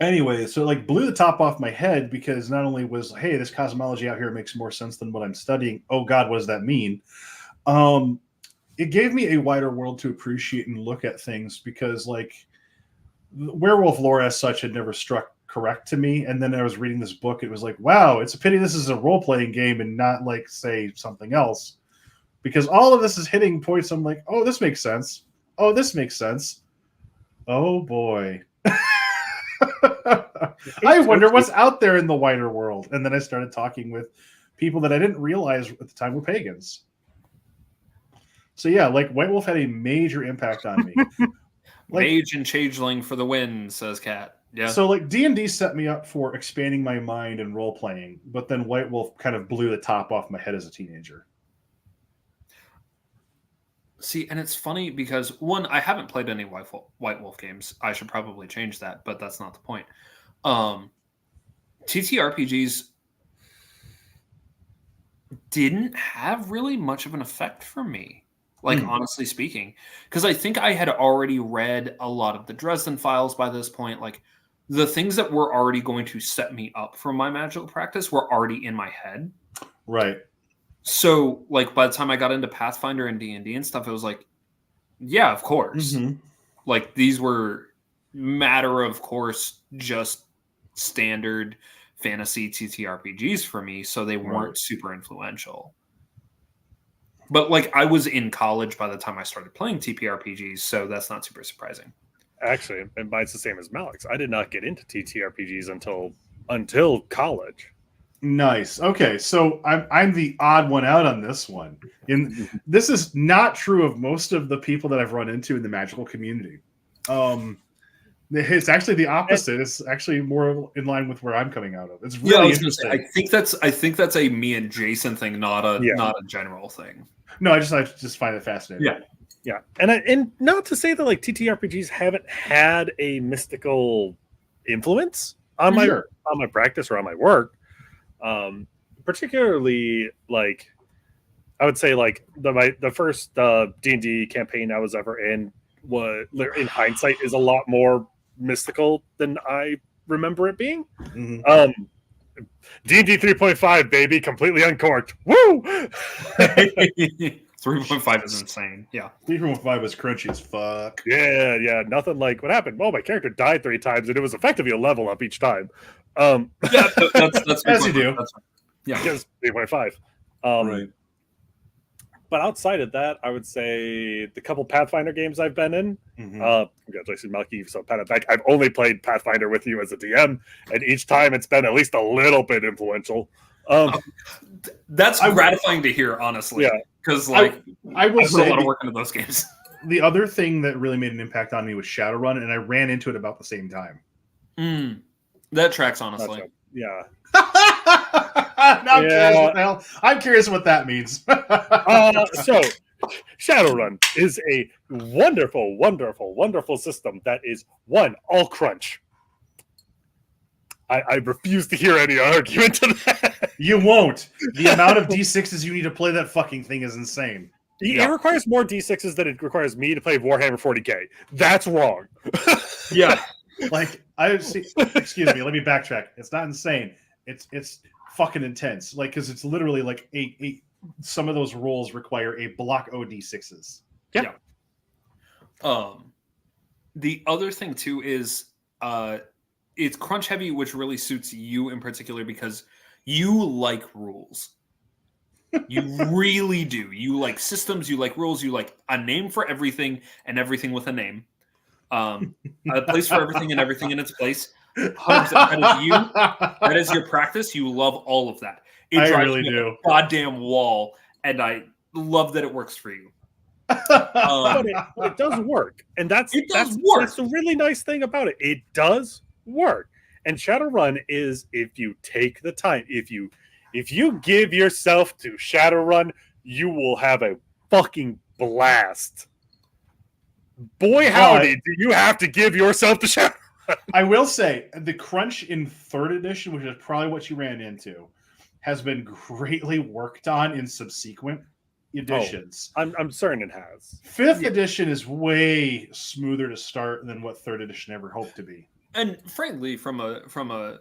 anyway, so like blew the top off my head because not only was, hey, this cosmology out here makes more sense than what I'm studying. Oh God, what does that mean? It gave me a wider world to appreciate and look at things because like werewolf lore as such had never struck correct to me. And then I was reading this book. It was like, wow, it's a pity this is a role-playing game and not like say something else. Because all of this is hitting points. I'm like, oh, this makes sense. Oh, this makes sense. Oh boy. I wonder what's out there in the wider world. And then I started talking with people that I didn't realize at the time were pagans. So yeah, like White Wolf had a major impact on me. Like,
Mage and Changeling for the win, says Kat. Yeah.
So like D&D set me up for expanding my mind and role playing, but then White Wolf kind of blew the top off my head as a teenager.
See, and it's funny because one, I haven't played any White Wolf games. I should probably change that, but that's not the point. TTRPGs didn't have really much of an effect for me. Like, honestly speaking, because I think I had already read a lot of the Dresden Files by this point. Like, the things that were already going to set me up for my magical practice were already in my head.
Right.
So, like, by the time I got into Pathfinder and D&D and stuff, it was like, yeah, of course.
Mm-hmm.
Like, these were matter of course, just standard fantasy TTRPGs for me, so they weren't super influential. But like I was in college by the time I started playing TTRPGs, so that's not super surprising.
Actually, and mine's the same as Maleck's. I did not get into TTRPGs until college.
Nice. Okay, so I'm the odd one out on this one. And this is not true of most of the people that I've run into in the magical community. It's actually the opposite. It's actually more in line with where I'm coming out of. It's really interesting.
I think that's a me and Jason thing, not a general thing.
No, I just find it fascinating.
Yeah, and not to say that like TTRPGs haven't had a mystical influence on my practice or on my work. Particularly like I would say like the first D&D campaign I was ever in was, in hindsight, is a lot more mystical than I remember it being. Mm-hmm. D&D 3.5, baby, completely uncorked. Woo!
3.5 is insane. Yeah.
3.5 is crunchy as fuck.
Yeah. Nothing like what happened. Well, my character died 3 times and it was effectively a level up each time.
That's
as you do.
Yeah. Because 3.5.
Right.
But outside of that, I would say the couple Pathfinder games I've been in. Congratulations, Malky. So I've only played Pathfinder with you as a DM, and each time it's been at least a little bit influential.
That's gratifying to hear, honestly.
Yeah,
because like
I will say
put a lot of work into those games.
The other thing that really made an impact on me was Shadowrun, and I ran into it about the same time.
That tracks, honestly.
Yeah.
I'm curious what that means.
So, Shadowrun is a wonderful, wonderful, wonderful system that is all crunch. I refuse to hear any argument to that.
You won't. The amount of D6s you need to play that fucking thing is insane.
It requires more D6s than it requires me to play Warhammer 40k. That's wrong.
Yeah. Like, excuse me, let me backtrack. It's not insane. It's fucking intense. Like, because it's literally like some of those rolls require a block OD6s.
Yeah. The other thing too is it's crunch heavy, which really suits you in particular because you like rules. You really do. You like systems, you like rules, you like a name for everything and everything with a name. A place for everything and everything in its place. Hugs, that is you. That is your practice. You love all of that. It drives
really
me
do.
up a goddamn wall, and I love that it works for you.
But it does work, and that's the really nice thing about it. It does work, and Shadowrun is, if you take the time, if you give yourself to Shadowrun, you will have a fucking blast. Boy, howdy, do you have to give yourself to Shadowrun.
I will say, the crunch in 3rd edition, which is probably what you ran into, has been greatly worked on in subsequent editions.
I'm certain it has.
5th edition is way smoother to start than what 3rd edition ever hoped to be.
And frankly, from a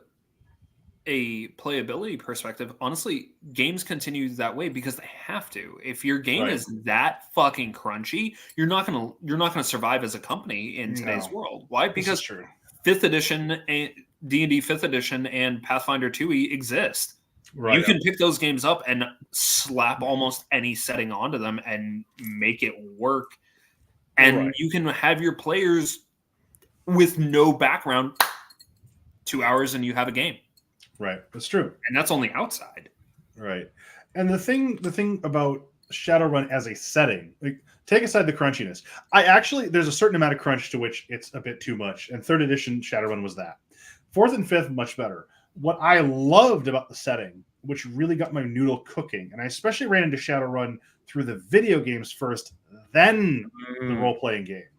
playability perspective, honestly, games continue that way because they have to. If your game is that fucking crunchy, you're not gonna survive as a company in today's world. Why? Because 5th edition and D&D 5th edition and Pathfinder 2e exist. Right. You can pick those games up and slap almost any setting onto them and make it work. And you can have your players with no background 2 hours and you have a game.
Right. That's true.
And that's on the outside.
Right. And the thing about Shadowrun as a setting, like, take aside the crunchiness. There's a certain amount of crunch to which it's a bit too much. And 3rd edition Shadowrun was that. 4th and 5th, much better. What I loved about the setting, which really got my noodle cooking, and I especially ran into Shadowrun through the video games first, then the role-playing game,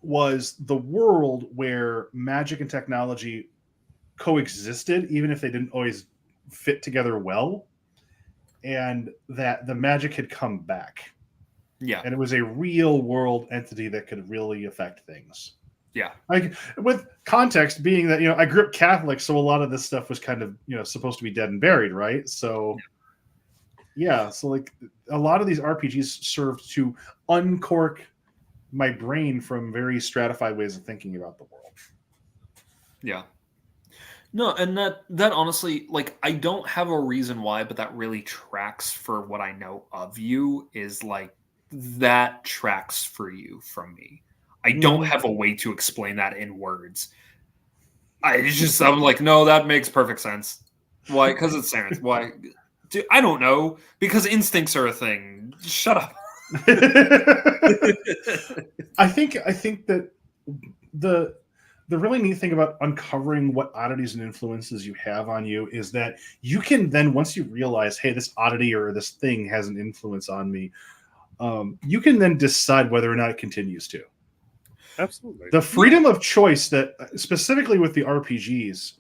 was the world where magic and technology coexisted, even if they didn't always fit together well, and that the magic had come back.
Yeah.
And it was a real world entity that could really affect things.
Yeah.
Like, with context being that, I grew up Catholic, so a lot of this stuff was kind of, supposed to be dead and buried, right? So, so like a lot of these RPGs served to uncork my brain from very stratified ways of thinking about the world.
Yeah. No, and that honestly, like, I don't have a reason why, but that really tracks for what I know of you, is like, that tracks for you from me. I don't have a way to explain that in words. I'm like, no, that makes perfect sense. Why? Because it's Sarenth. Why? Dude, I don't know. Because instincts are a thing. Shut up.
I think that the really neat thing about uncovering what oddities and influences you have on you is that you can then, once you realize, hey, this oddity or this thing has an influence on me, you can then decide whether or not it continues to.
Absolutely.
The freedom of choice that, specifically with the RPGs,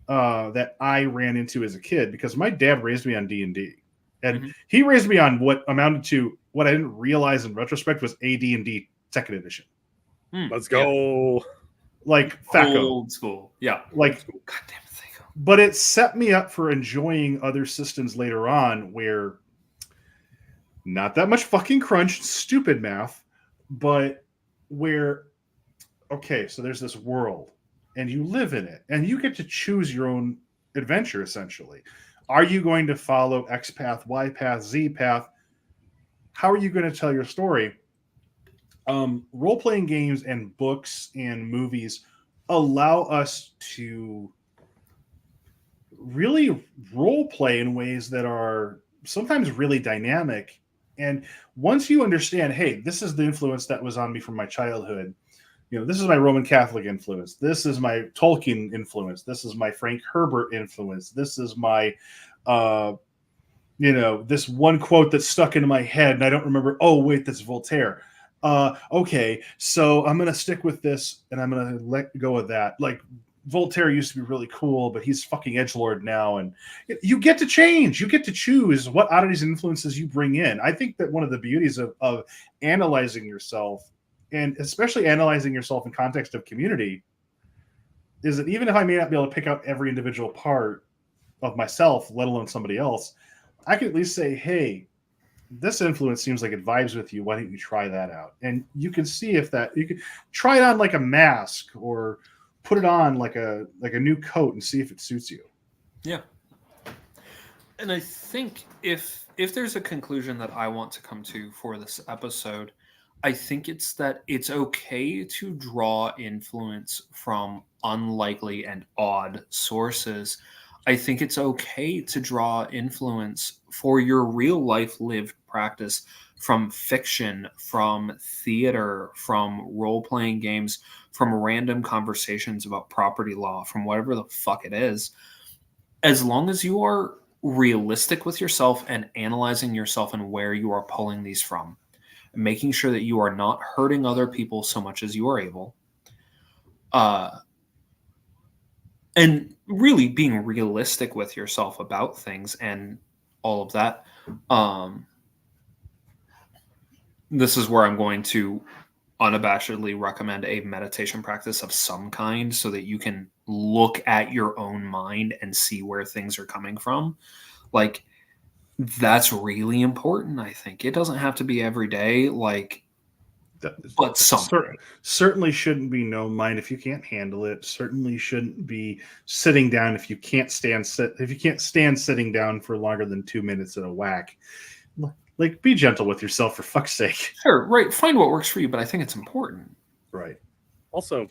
that I ran into as a kid, because my dad raised me on D&D, and he raised me on what amounted to what I didn't realize in retrospect was AD&D 2nd edition.
Let's go.
Yeah. Like Thaco.
Old school. Yeah.
Like,
goddamn Thaco.
But it set me up for enjoying other systems later on where not that much fucking crunch, stupid math, but where, okay, so there's this world and you live in it and you get to choose your own adventure, essentially. Are you going to follow X path, Y path, Z path? How are you going to tell your story? Role-playing games and books and movies allow us to really role-play in ways that are sometimes really dynamic. And once you understand, hey, this is the influence that was on me from my childhood. This is my Roman Catholic influence. This is my Tolkien influence. This is my Frank Herbert influence. This is my, this one quote that's stuck into my head and I don't remember. Oh, wait, that's Voltaire. Okay, so I'm going to stick with this and I'm going to let go of that. Like, Voltaire used to be really cool, but he's fucking edgelord now. And you get to change. You get to choose what oddities and influences you bring in. I think that one of the beauties of analyzing yourself, and especially analyzing yourself in context of community, is that even if I may not be able to pick out every individual part of myself, let alone somebody else, I can at least say, hey, this influence seems like it vibes with you. Why don't you try that out? And you can see if that, you can try it on like a mask or put it on like a new coat and see if it suits you.
Yeah. And I think if there's a conclusion that I want to come to for this episode, I think it's that it's okay to draw influence from unlikely and odd sources. I think it's okay to draw influence for your real life lived practice from fiction, from theater, from role-playing games, from random conversations about property law, from whatever the fuck it is. As long as you are realistic with yourself and analyzing yourself and where you are pulling these from, making sure that you are not hurting other people so much as you are able. And really being realistic with yourself about things and all of that. This is where I'm going to unabashedly recommend a meditation practice of some kind so that you can look at your own mind and see where things are coming from. Like, that's really important, I think. It doesn't have to be every day, but something.
Certainly shouldn't be no mind if you can't handle it. Certainly shouldn't be sitting down if you can't stand sitting down for longer than 2 minutes at a whack. Like, be gentle with yourself, for fuck's sake.
Sure, right. Find what works for you, but I think it's important.
Right.
Also,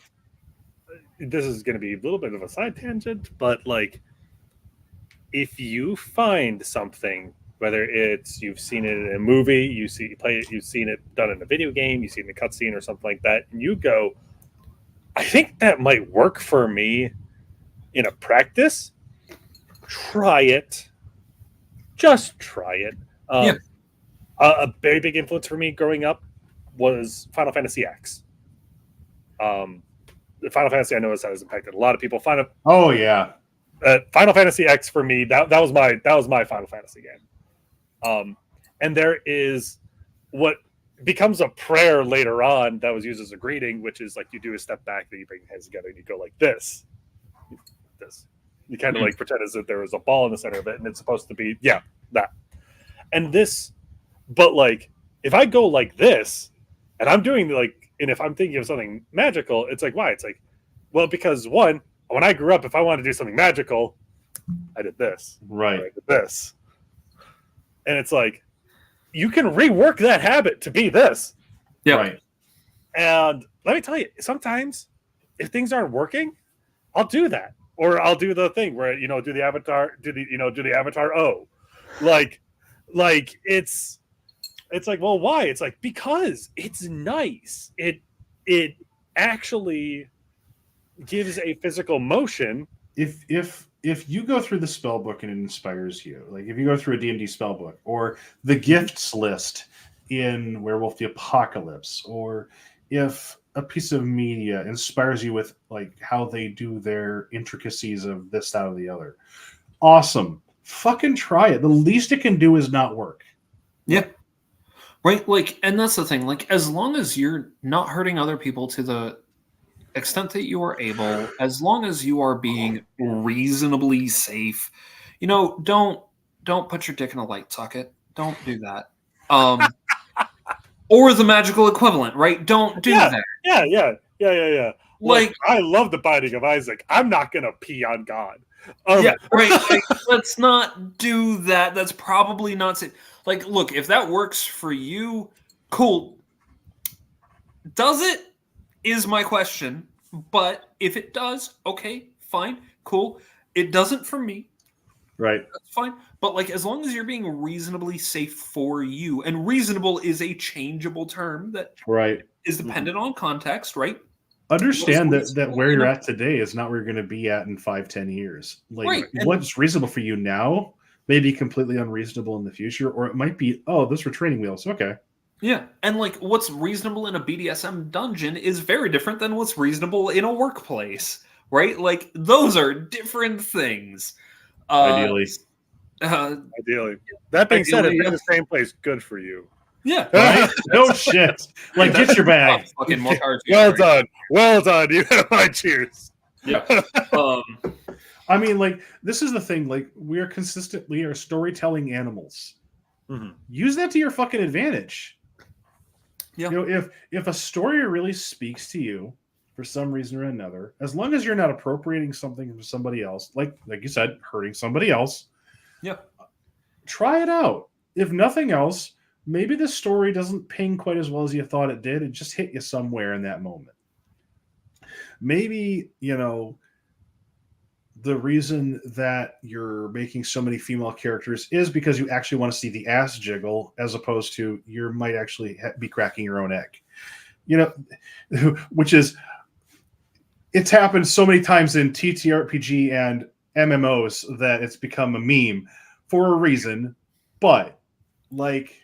this is going to be a little bit of a side tangent, but like, if you find something, whether it's you've seen it in a movie, you've seen it done in a video game, you've seen a cutscene or something like that, and you go, I think that might work for me in a practice, try it. Just try it.
Yeah.
A very big influence for me growing up was Final Fantasy X. The Final Fantasy, I know, has impacted a lot of people. Final Fantasy X for me, that was my Final Fantasy game. And there is what becomes a prayer later on that was used as a greeting, which is like you do a step back, then you bring your hands together and you go like this. You kind of like pretend as if there was a ball in the center of it, and it's supposed to be that. And this, but like if I go like this, and I'm doing and if I'm thinking of something magical, it's like, why? It's like, well, because one, when I grew up, if I wanted to do something magical, I did this.
Right.
I did this. And it's like, you can rework that habit to be this.
Yeah.
Right.
And let me tell you, sometimes if things aren't working, I'll do that. Or I'll do the thing where, do the avatar, do the avatar O. Like it's like, well, why? It's like, because it's nice. It actually gives a physical motion.
If you go through the spell book and it inspires you, like if you go through a D&D spell book or the gifts list in Werewolf the Apocalypse, or if a piece of media inspires you with like how they do their intricacies of this, that, or the other, awesome. Fucking try it. The least it can do is not work.
Yeah. Right? Like, and that's the thing. Like, as long as you're not hurting other people to the extent that you are able, as long as you are being reasonably safe, don't put your dick in a light socket. Don't do that. Or the magical equivalent, right? Don't do that.
Yeah. Like, I love the Binding of Isaac. I'm not gonna pee on God.
Yeah, right. Like, let's not do that. That's probably not safe. Like, look, if that works for you, cool. Does it? Is my question. But if it does, okay, fine, cool. It doesn't for me.
Right.
That's fine. But like, as long as you're being reasonably safe for you, and reasonable is a changeable term that is dependent on context, right?
Understand that where you're at today is not where you're going to be at in 5-10 years. Like, what's reasonable for you now may be completely unreasonable in the future, or it might be, those were training wheels. Okay.
Yeah, and like what's reasonable in a BDSM dungeon is very different than what's reasonable in a workplace, right? Like, those are different things.
Ideally.
That being said, if you're in the same place, good for you.
Yeah.
Right? No shit. Like, get your bag.
Fucking more
well done. You have my cheers.
Yeah.
I mean, like, this is the thing. Like, we are storytelling animals.
Mm-hmm.
Use that to your fucking advantage.
Yeah.
If a story really speaks to you for some reason or another, as long as you're not appropriating something from somebody else, like you said, hurting somebody else, try it out. If nothing else, maybe the story doesn't ping quite as well as you thought it did. It just hit you somewhere in that moment. Maybe, the reason that you're making so many female characters is because you actually want to see the ass jiggle, as opposed to you might actually be cracking your own egg. Which is, it's happened so many times in TTRPG and MMOs that it's become a meme for a reason. But like,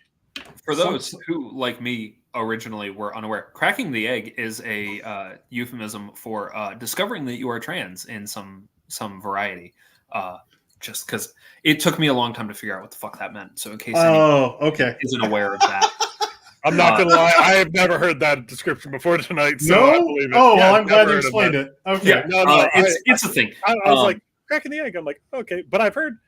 for those who, like me, originally were unaware, cracking the egg is a euphemism for discovering that you are trans in some variety. Just because it took me a long time to figure out what the fuck that meant. So in case anyone isn't aware of that.
I'm not gonna lie, I have never heard that description before tonight. So
No?
I believe it.
Oh,
Yeah,
well,
I've
I'm glad
never
you
heard of
explained
that.
it. Okay.
Yeah,
No,
it's a thing.
I was like cracking the egg. I'm like, okay, but I've heard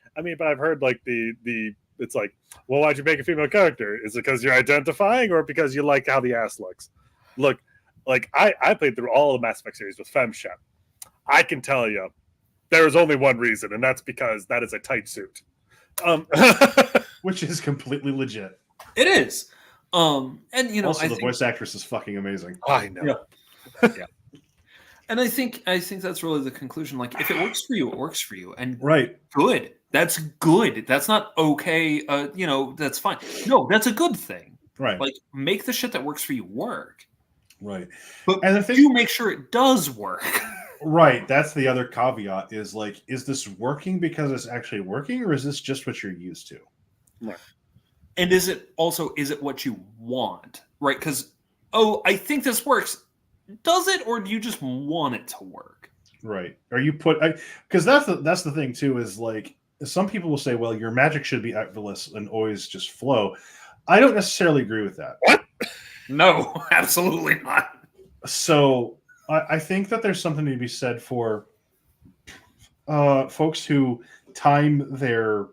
like the it's like, well, why'd you make a female character? Is it because you're identifying or because you like how the ass looks? Look, like I played through all the Mass Effect series with FemShep. I can tell you, there is only one reason, and that's because that is a tight suit.
Which is completely legit.
It is. And you know,
Also,
I
the
think,
voice actress is fucking amazing.
I know.
Yeah. And I think that's really the conclusion. Like, if it works for you, it works for you, and
Right.
good. That's good. That's not okay. You know, that's fine. No, that's a good thing.
Right.
Like, make the shit that works for you work.
Right.
But
And the thing,
you make sure it does work.
right. That's the other caveat is like, is this working because it's actually working, or is this just what you're used to?
Right.
And is it what you want? Right? Because, oh, I think this works. Does it, or do you just want it to work?
Right. Or you put, because that's the thing too, is like, some people will say, well, your magic should be effortless and always just flow. I don't necessarily agree with that.
What?
No, absolutely not.
So I think that there's something to be said for folks who time their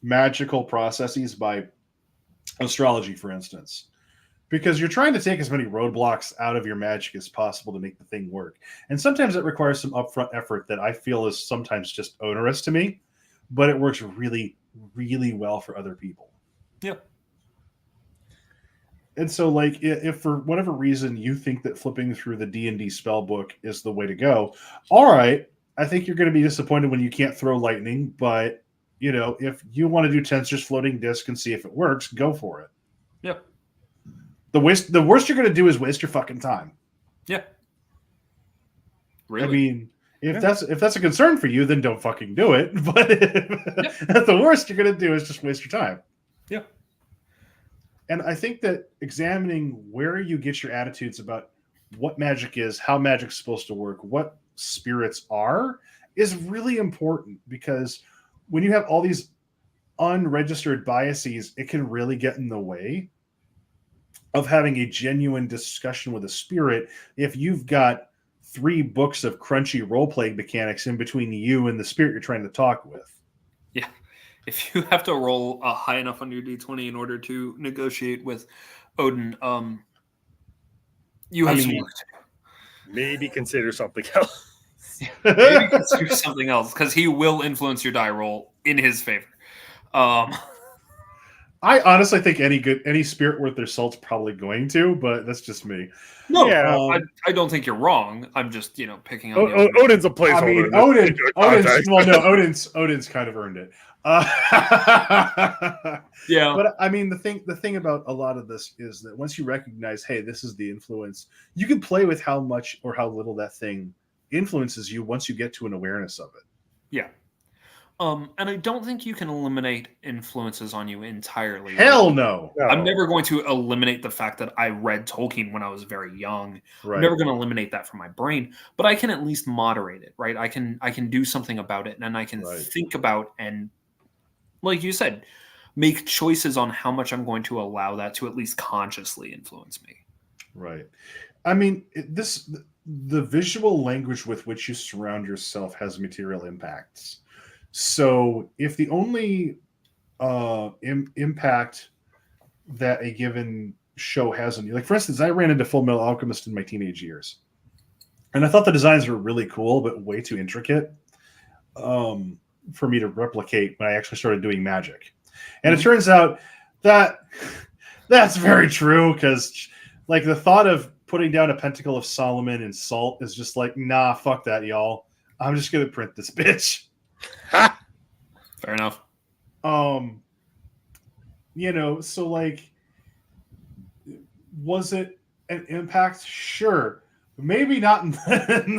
magical processes by astrology, for instance, because you're trying to take as many roadblocks out of your magic as possible to make the thing work. And sometimes it requires some upfront effort that I feel is sometimes just onerous to me, but it works really, really well for other people.
Yeah.
And so, like, if for whatever reason you think that flipping through the D&D spell book is the way to go, all right, I think you're going to be disappointed when you can't throw lightning, but, you know, if you want to do Tensor's floating disc and see if it works, go for it.
Yeah.
The worst you're going to do is waste your fucking time.
Yeah. Really?
I mean, if that's a concern for you, then don't fucking do it. But the worst you're going to do is just waste your time.
Yeah.
And I think that examining where you get your attitudes about what magic is, how magic's supposed to work, what spirits are, is really important, because when you have all these unregistered biases, it can really get in the way of having a genuine discussion with a spirit if you've got 3 books of crunchy role-playing mechanics in between you and the spirit you're trying to talk with.
Yeah. If you have to roll high enough on your D20 in order to negotiate with Odin, you have some work to do.
Maybe consider something else.
Maybe consider something else, because he will influence your die roll in his favor.
I honestly think any spirit worth their salt's probably going to, but that's just me.
No,
Yeah.
I don't think you're wrong. I'm just, picking on
Odin's a placeholder.
Odin's kind of earned it.
Yeah.
But I mean, the thing about a lot of this is that once you recognize, hey, this is the influence, you can play with how much or how little that thing influences you once you get to an awareness of it.
Yeah. And I don't think you can eliminate influences on you entirely.
Hell no.
I'm never going to eliminate the fact that I read Tolkien when I was very young.
Right.
I'm never going to eliminate that from my brain, but I can at least moderate it, right? I can do something about it, and I can think about, and like you said, make choices on how much I'm going to allow that to at least consciously influence me.
Right. I mean, the visual language with which you surround yourself has material impacts. So if the only impact that a given show has on you, like for instance, I ran into Full Metal Alchemist in my teenage years, and I thought the designs were really cool, but way too intricate for me to replicate when I actually started doing magic. And it turns out that that's very true, because like the thought of putting down a Pentacle of Solomon in salt is just like, nah, fuck that, y'all. I'm just gonna print this bitch.
Fair enough.
So like, was it an impact? Sure. Maybe not in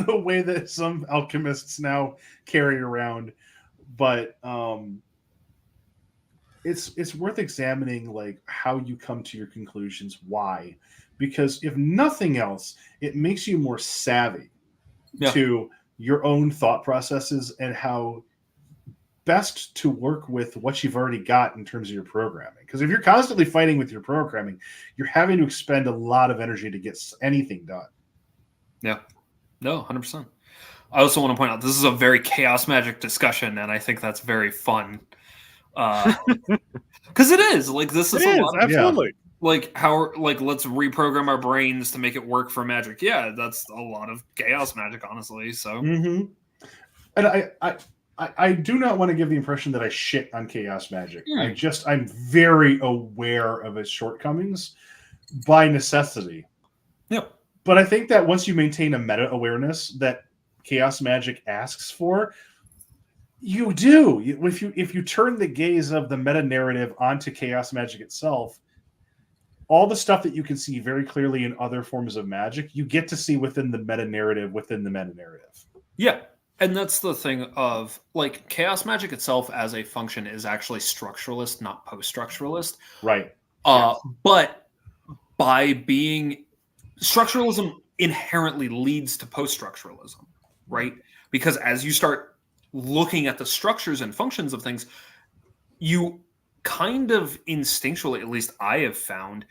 the way that some alchemists now carry around, but it's worth examining like how you come to your conclusions, why, because if nothing else, it makes you more savvy
Yeah.
to your own thought processes and how best to work with what you've already got in terms of your programming. Because if you're constantly fighting with your programming, you're having to expend a lot of energy to get anything done.
Yeah. No, 100%. I also want to point out this is a very chaos magic discussion, and I think that's very fun. Because it is like this is a lot of,
absolutely.
like how like let's reprogram our brains to make it work for magic. Yeah, that's a lot of chaos magic, honestly. So
Mm-hmm. And I do not want to give the impression that I shit on chaos magic. I'm very aware of its shortcomings by necessity.
Yep.
But I think that once you maintain a meta awareness that chaos magic asks for, you do. If you turn the gaze of the meta narrative onto chaos magic itself, all the stuff that you can see very clearly in other forms of magic, you get to see within the meta narrative within the meta narrative.
Yeah. And that's the thing of like chaos magic itself as a function is actually structuralist, not post-structuralist.
Right.
But by being structuralism inherently leads to post-structuralism, right? Because as you start looking at the structures and functions of things, you kind of instinctually, at least I have found,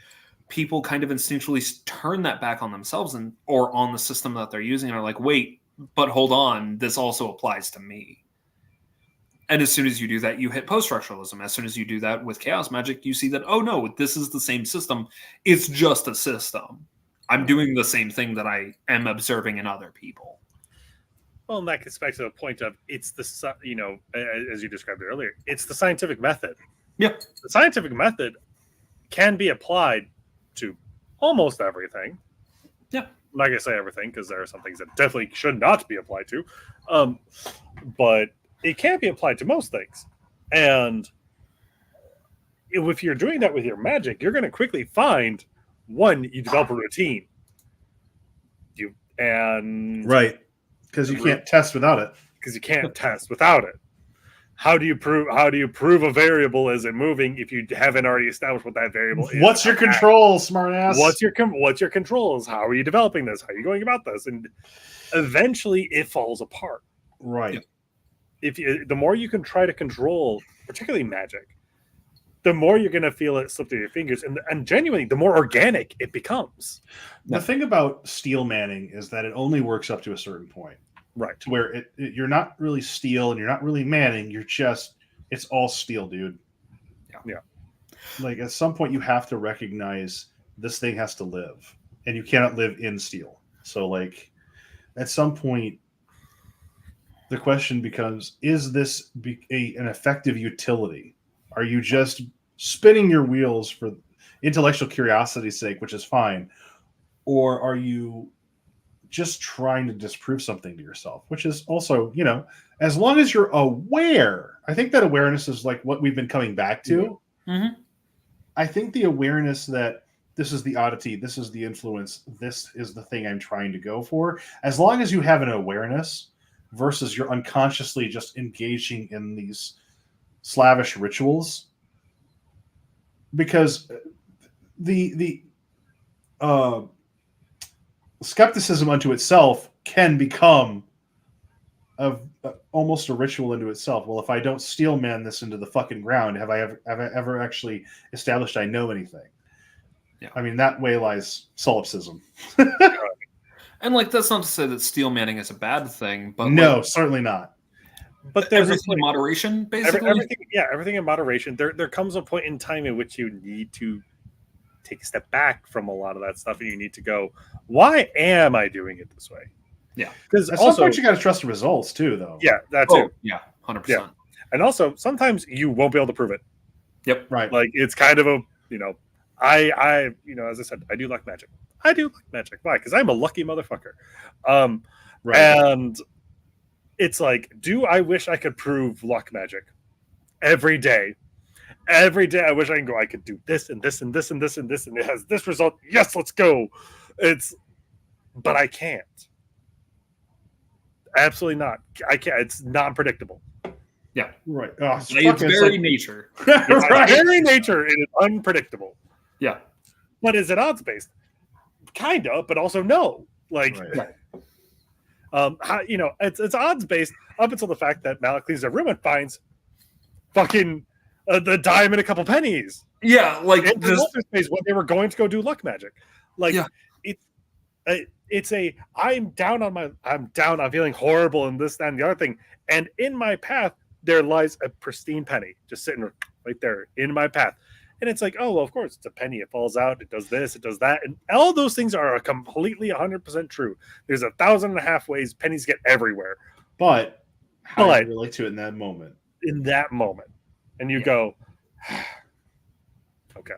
people kind of instinctually turn that back on themselves or on the system that they're using and are like, wait, but hold on, this also applies to me. And as soon as you do that, you hit post-structuralism. As soon as you do that with chaos magic, you see that, oh no, this is the same system. It's just a system. I'm doing the same thing that I am observing in other people.
Well, and that gets back to the point of it's the, you know, as you described it earlier, it's the scientific method.
Yep.
The scientific method can be applied to almost everything.
Yeah.
I'm not going to say everything because there are some things that definitely should not be applied to. But it can be applied to most things. And if you're doing that with your magic, you're going to quickly find, one, you develop a routine.
Right. Because you can't test without it.
Because you can't test without it. How do you prove a variable is it moving if you haven't already established what that variable is?
What's your control, smartass?
What's your controls? How are you developing this? How are you going about this? And eventually it falls apart.
Right.
The more you can try to control, particularly magic, the more you're going to feel it slip through your fingers. And genuinely, the more organic it becomes.
The thing about steel manning is that it only works up to a certain point.
Right.
To where you're not really steel and you're not really manning. It's all steel, dude.
Yeah.
Like at some point you have to recognize this thing has to live and you cannot live in steel. So like at some point the question becomes, is this an effective utility? Are you just spinning your wheels for intellectual curiosity's sake, which is fine? Or are you just trying to disprove something to yourself, which is also, you know, as long as you're aware, I think that awareness is like what we've been coming back to.
Mm-hmm.
I think the awareness that this is the oddity, this is the influence, this is the thing I'm trying to go for. As long as you have an awareness versus you're unconsciously just engaging in these slavish rituals, because the skepticism unto itself can become almost a ritual into itself. Well, if I don't steel man this into the fucking ground, have I ever actually established I know anything?
Yeah.
I mean, that way lies solipsism.
And like that's not to say that steel manning is a bad thing, but
no,
like,
certainly not.
But there's
everything in moderation, basically.
Everything in moderation. There comes a point in time in which you need to take a step back from a lot of that stuff, and you need to go, why am I doing it this way?
Yeah.
Because at some point you got to trust the results too, though.
Yeah, that too.
Yeah, 100%.
Yeah. And also, sometimes you won't be able to prove it.
Yep.
Right.
Like, it's kind of a, you know, I as I said, I do like magic. I do like magic. Why? Because I'm a lucky motherfucker.
Right.
And it's like, do I wish I could prove luck magic every day? Every day I wish I can go, I could do this and this and this and this and this, and it has this result. Yes, let's go. But I can't. Absolutely not. I can't. It's non-predictable.
Yeah.
Right.
It's very
like...
nature.
It's by very nature, it is unpredictable.
Yeah.
But is it odds-based? kind of, but also no. Like,
Right.
it's odds based up until the fact that Maleck leaves a room and finds fucking the dime and a couple pennies.
Yeah, like
In the space when they were going to go do luck magic. Like,
Yeah.
I'm down on feeling horrible and this, that, and the other thing. And in my path, there lies a pristine penny just sitting right there in my path. And it's like, oh, well, of course, it's a penny. It falls out. It does this. It does that. And all those things are completely 100% true. There's 1,000.5 ways pennies get everywhere.
But how do you relate to it in that moment?
In that moment. And you go, okay.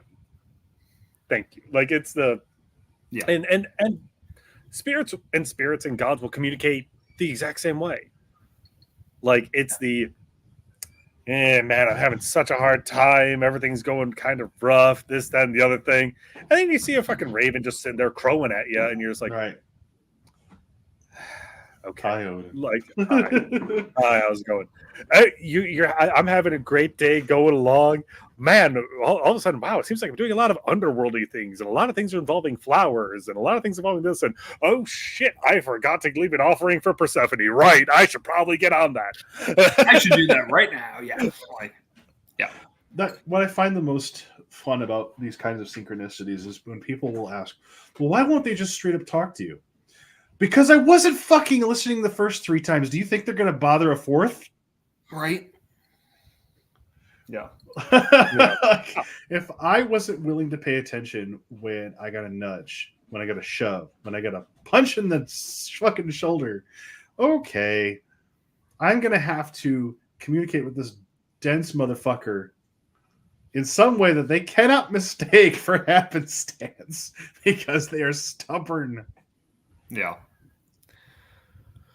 Thank you. Like, it's the...
Yeah.
And spirits and gods will communicate the exact same way. Like, it's the... man, I'm having such a hard time. Everything's going kind of rough. This, that, and the other thing. And then you see a fucking raven just sitting there crowing at you, and you're just like,
right.
Okay.
Hi, Odin.
Like, hi, how's it going? I'm having a great day going along. Man, all of a sudden, wow, it seems like I'm doing a lot of underworldly things, and a lot of things are involving flowers, and a lot of things involving this, and oh shit, I forgot to leave an offering for Persephone. Right, I should probably get on that.
I should do that right now. Yeah. Like, yeah.
What I find the most fun about these kinds of synchronicities is when people will ask, well, why won't they just straight up talk to you? Because I wasn't fucking listening the first 3 times. Do you think they're going to bother a 4th?
Right.
Yeah. Like, if I wasn't willing to pay attention when I got a nudge, when I got a shove, when I got a punch in the fucking shoulder, okay, I'm going to have to communicate with this dense motherfucker in some way that they cannot mistake for happenstance because they are stubborn.
Yeah.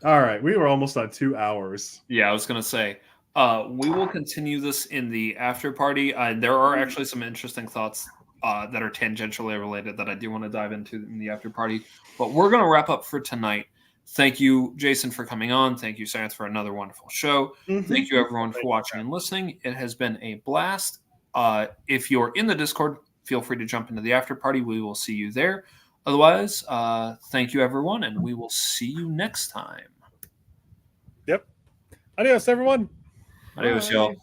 All right, we were almost on 2 hours.
Yeah, I was going to say, we will continue this in the after party. There are actually some interesting thoughts that are tangentially related that I do want to dive into in the after party. But we're going to wrap up for tonight. Thank you, Jason, for coming on. Thank you, Sarenth, for another wonderful show.
Mm-hmm.
Thank you, everyone, for watching and listening. It has been a blast. If you're in the Discord, feel free to jump into the after party. We will see you there. Otherwise, thank you, everyone, and we will see you next time.
Yep. Adios, everyone.
Adios, y'all.